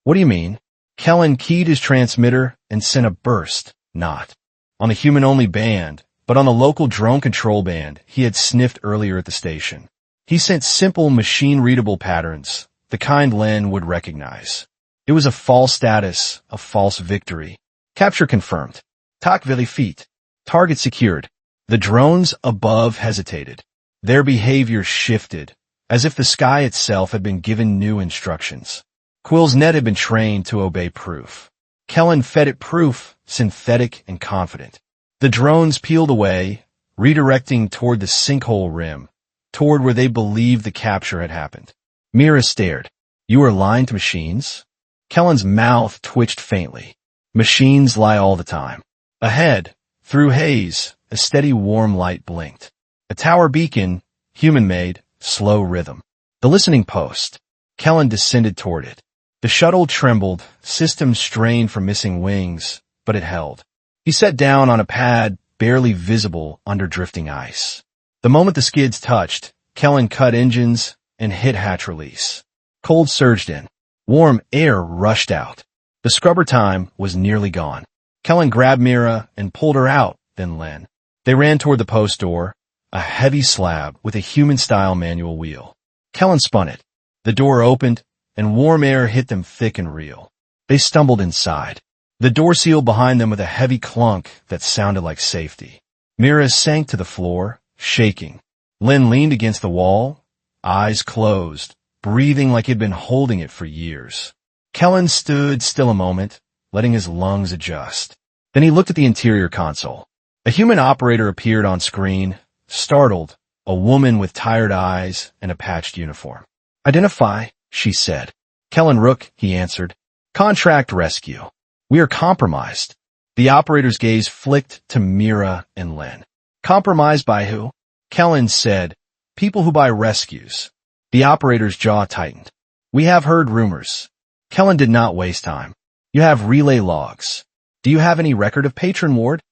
What do you mean? Kellen keyed his transmitter and sent a burst, not on the human-only band, but on the local drone control band he had sniffed earlier at the station. He sent simple machine-readable patterns, the kind Len would recognize. It was a false status, a false victory. Capture confirmed. Tak vérifié. Target secured. The drones above hesitated. Their behavior shifted, as if the sky itself had been given new instructions. Quill's net had been trained to obey proof. Kellen fed it proof, synthetic and confident. The drones peeled away, redirecting toward the sinkhole rim, toward where they believed the capture had happened. Mira stared. You are lying to machines? Kellen's mouth twitched faintly. Machines lie all the time. Ahead, through haze, a steady warm light blinked. A tower beacon, human-made, slow rhythm. The listening post. Kellen descended toward it. The shuttle trembled, systems strained from missing wings, but it held. He sat down on a pad barely visible under drifting ice. The moment the skids touched, Kellen cut engines and hit hatch release. Cold surged in. Warm air rushed out. The scrubber time was nearly gone. Kellen grabbed Mira and pulled her out, then Len. They ran toward the post door, a heavy slab with a human-style manual wheel. Kellen spun it. The door opened, and warm air hit them thick and real. They stumbled inside. The door sealed behind them with a heavy clunk that sounded like safety. Mira sank to the floor, shaking. Len leaned against the wall, eyes closed, breathing like he'd been holding it for years. Kellen stood still a moment, letting his lungs adjust. Then he looked at the interior console. A human operator appeared on screen, startled, a woman with tired eyes and a patched uniform. Identify, she said. Kellen Rook, he answered. Contract rescue. We are compromised. The operator's gaze flicked to Mira and Len. Compromised by who? Kellen said, people who buy rescues. The operator's jaw tightened. We have heard rumors. Kellen did not waste time. You have relay logs. Do you have any record of Patron Ward?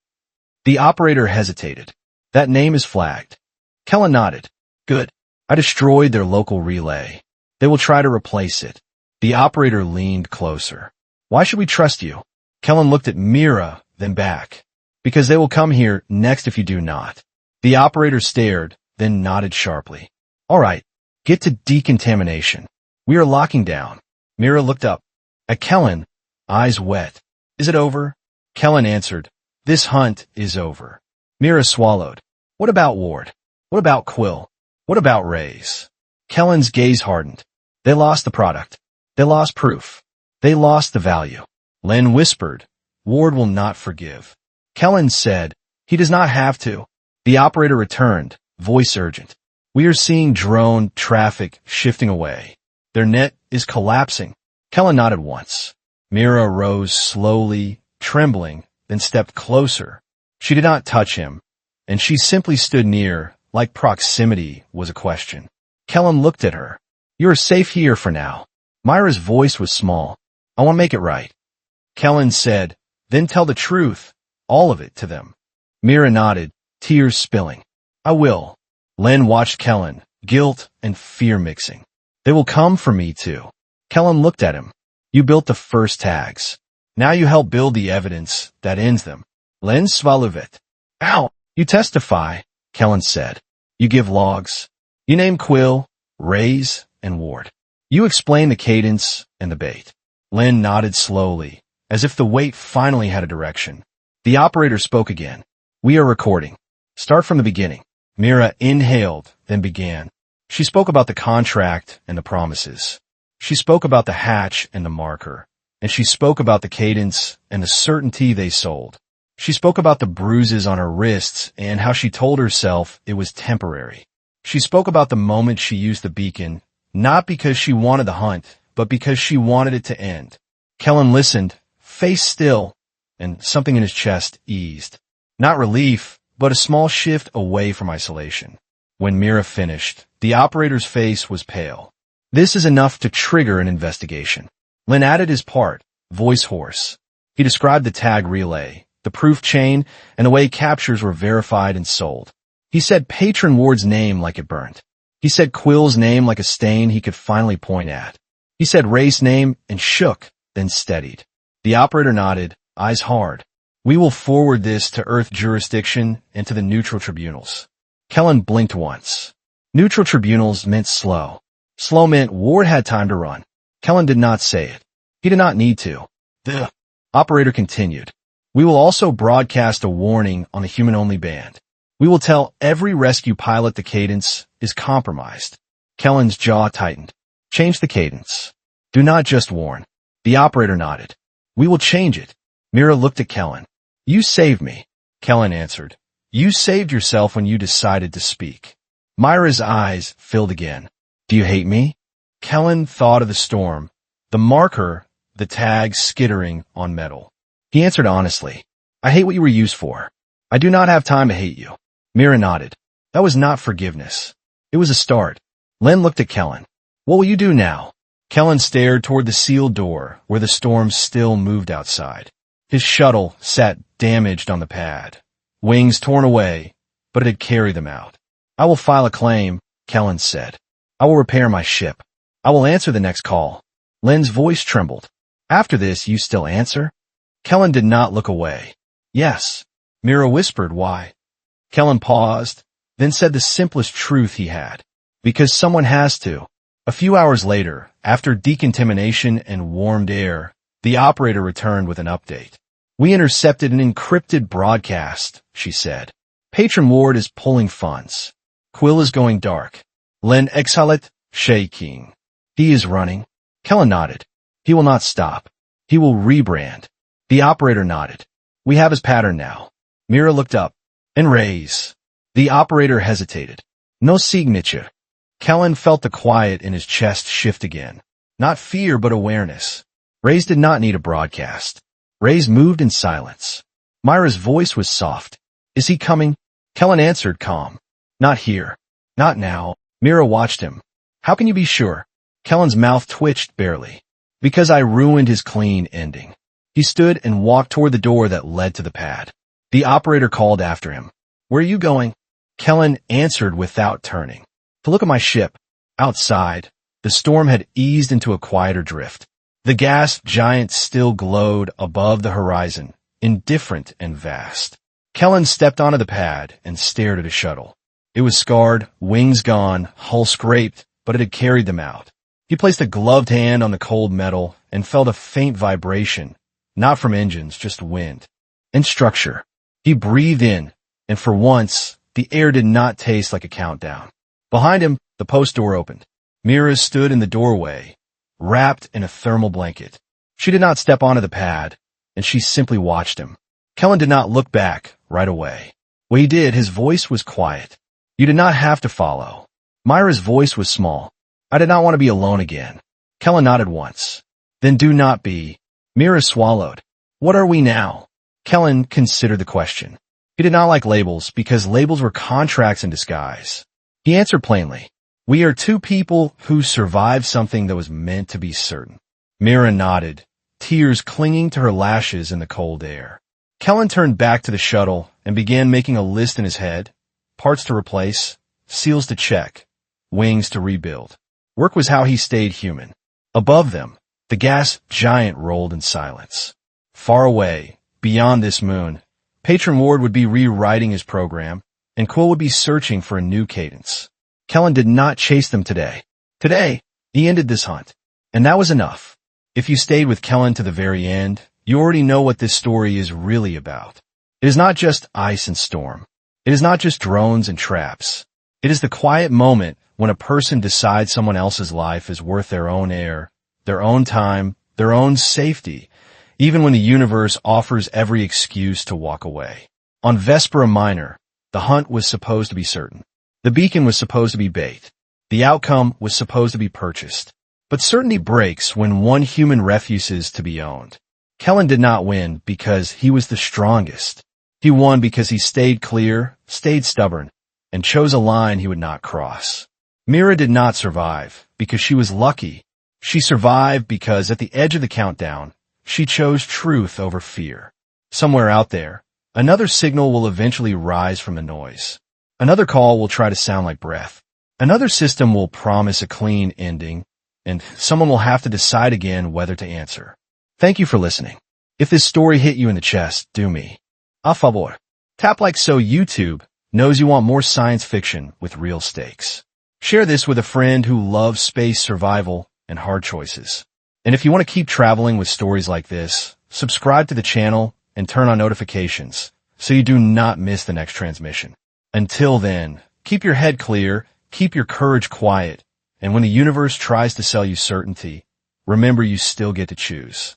The operator hesitated. That name is flagged. Kellen nodded. Good. I destroyed their local relay. They will try to replace it. The operator leaned closer. Why should we trust you? Kellen looked at Mira, then back. Because they will come here next if you do not. The operator stared, then nodded sharply. All right. Get to decontamination. We are locking down. Mira looked up. At Kellen, eyes wet. Is it over? Kellen answered. This hunt is over. Mira swallowed. What about Ward? What about Quill? What about Ray's? Kellen's gaze hardened. They lost the product. They lost proof. They lost the value. Len whispered. Ward will not forgive. Kellen said, he does not have to. The operator returned, voice urgent. We are seeing drone traffic shifting away. Their net is collapsing. Kellen nodded once. Mira rose slowly, trembling, then stepped closer. She did not touch him, and she simply stood near, like proximity was a question. Kellen looked at her. You are safe here for now. Myra's voice was small. I want to make it right. Kellen said, then tell the truth, all of it to them. Mira nodded, tears spilling. I will. Len watched Kellen, guilt and fear mixing. They will come for me too. Kellen looked at him. You built the first tags. Now you help build the evidence that ends them. Len swallowed it. Ow! You testify, Kellen said. You give logs. You name Quill, Rays, and Ward. You explain the cadence and the bait. Len nodded slowly, as if the weight finally had a direction. The operator spoke again. We are recording. Start from the beginning. Mira inhaled, then began. She spoke about the contract and the promises. She spoke about the hatch and the marker. And she spoke about the cadence and the certainty they sold. She spoke about the bruises on her wrists and how she told herself it was temporary. She spoke about the moment she used the beacon, not because she wanted the hunt, but because she wanted it to end. Kellen listened, face still, and something in his chest eased. Not relief, but a small shift away from isolation. When Mira finished, the operator's face was pale. This is enough to trigger an investigation. Len added his part, voice hoarse. He described the tag relay, the proof chain, and the way captures were verified and sold. He said Patron Ward's name like it burned. He said Quill's name like a stain he could finally point at. He said Ray's name and shook, then steadied. The operator nodded, eyes hard. We will forward this to Earth jurisdiction and to the neutral tribunals. Kellen blinked once. Neutral tribunals meant slow. Slow meant Ward had time to run. Kellen did not say it. He did not need to. The operator continued. We will also broadcast a warning on the human-only band. We will tell every rescue pilot the cadence is compromised. Kellen's jaw tightened. Change the cadence. Do not just warn. The operator nodded. We will change it. Mira looked at Kellen. You saved me. Kellen answered. You saved yourself when you decided to speak. Myra's eyes filled again. Do you hate me? Kellen thought of the storm, the marker, the tag skittering on metal. He answered honestly. I hate what you were used for. I do not have time to hate you. Mira nodded. That was not forgiveness. It was a start. Len looked at Kellen. What will you do now? Kellen stared toward the sealed door where the storm still moved outside. His shuttle sat damaged on the pad. Wings torn away, but it had carried them out. I will file a claim, Kellen said. I will repair my ship. I will answer the next call. Len's voice trembled. After this, you still answer? Kellen did not look away. Yes. Mira whispered why. Kellen paused, then said the simplest truth he had. Because someone has to. A few hours later, after decontamination and warmed air, the operator returned with an update. We intercepted an encrypted broadcast, she said. Patron Ward is pulling funds. Quill is going dark. Len exhalet, shaking. He is running. Kellen nodded. He will not stop. He will rebrand. The operator nodded. We have his pattern now. Mira looked up. And raise. The operator hesitated. No signature. Kellen felt the quiet in his chest shift again. Not fear, but awareness. Raise did not need a broadcast. Raise moved in silence. Myra's voice was soft. Is he coming? Kellen answered calm. Not here. Not now. Mira watched him. How can you be sure? Kellen's mouth twitched barely. Because I ruined his clean ending. He stood and walked toward the door that led to the pad. The operator called after him. Where are you going? Kellen answered without turning. To look at my ship. Outside, the storm had eased into a quieter drift. The gas giant still glowed above the horizon, indifferent and vast. Kellen stepped onto the pad and stared at his shuttle. It was scarred, wings gone, hull scraped, but it had carried them out. He placed a gloved hand on the cold metal and felt a faint vibration, not from engines, just wind. And structure. He breathed in, and for once, the air did not taste like a countdown. Behind him, the post door opened. Mira stood in the doorway, wrapped in a thermal blanket. She did not step onto the pad, and she simply watched him. Kellen did not look back right away. When he did, his voice was quiet. You did not have to follow. Myra's voice was small. I did not want to be alone again. Kellen nodded once. Then do not be. Mira swallowed. What are we now? Kellen considered the question. He did not like labels because labels were contracts in disguise. He answered plainly. We are two people who survived something that was meant to be certain. Mira nodded, tears clinging to her lashes in the cold air. Kellen turned back to the shuttle and began making a list in his head. Parts to replace, seals to check, wings to rebuild. Work was how he stayed human. Above them, the gas giant rolled in silence. Far away, beyond this moon, Patron Ward would be rewriting his program, and Quill would be searching for a new cadence. Kellen did not chase them today. Today, he ended this hunt. And that was enough. If you stayed with Kellen to the very end, you already know what this story is really about. It is not just ice and storm. It is not just drones and traps. It is the quiet moment when a person decides someone else's life is worth their own air, their own time, their own safety, even when the universe offers every excuse to walk away. On Vespera Minor, the hunt was supposed to be certain. The beacon was supposed to be bait. The outcome was supposed to be purchased. But certainty breaks when one human refuses to be owned. Kellen did not win because he was the strongest. He won because he stayed clear, stayed stubborn, and chose a line he would not cross. Mira did not survive because she was lucky. She survived because at the edge of the countdown, she chose truth over fear. Somewhere out there, another signal will eventually rise from the noise. Another call will try to sound like breath. Another system will promise a clean ending, and someone will have to decide again whether to answer. Thank you for listening. If this story hit you in the chest, do me a favor. Tap like so YouTube knows you want more science fiction with real stakes. Share this with a friend who loves space survival and hard choices. And if you want to keep traveling with stories like this, subscribe to the channel and turn on notifications so you do not miss the next transmission. Until then, keep your head clear, keep your courage quiet, and when the universe tries to sell you certainty, remember you still get to choose.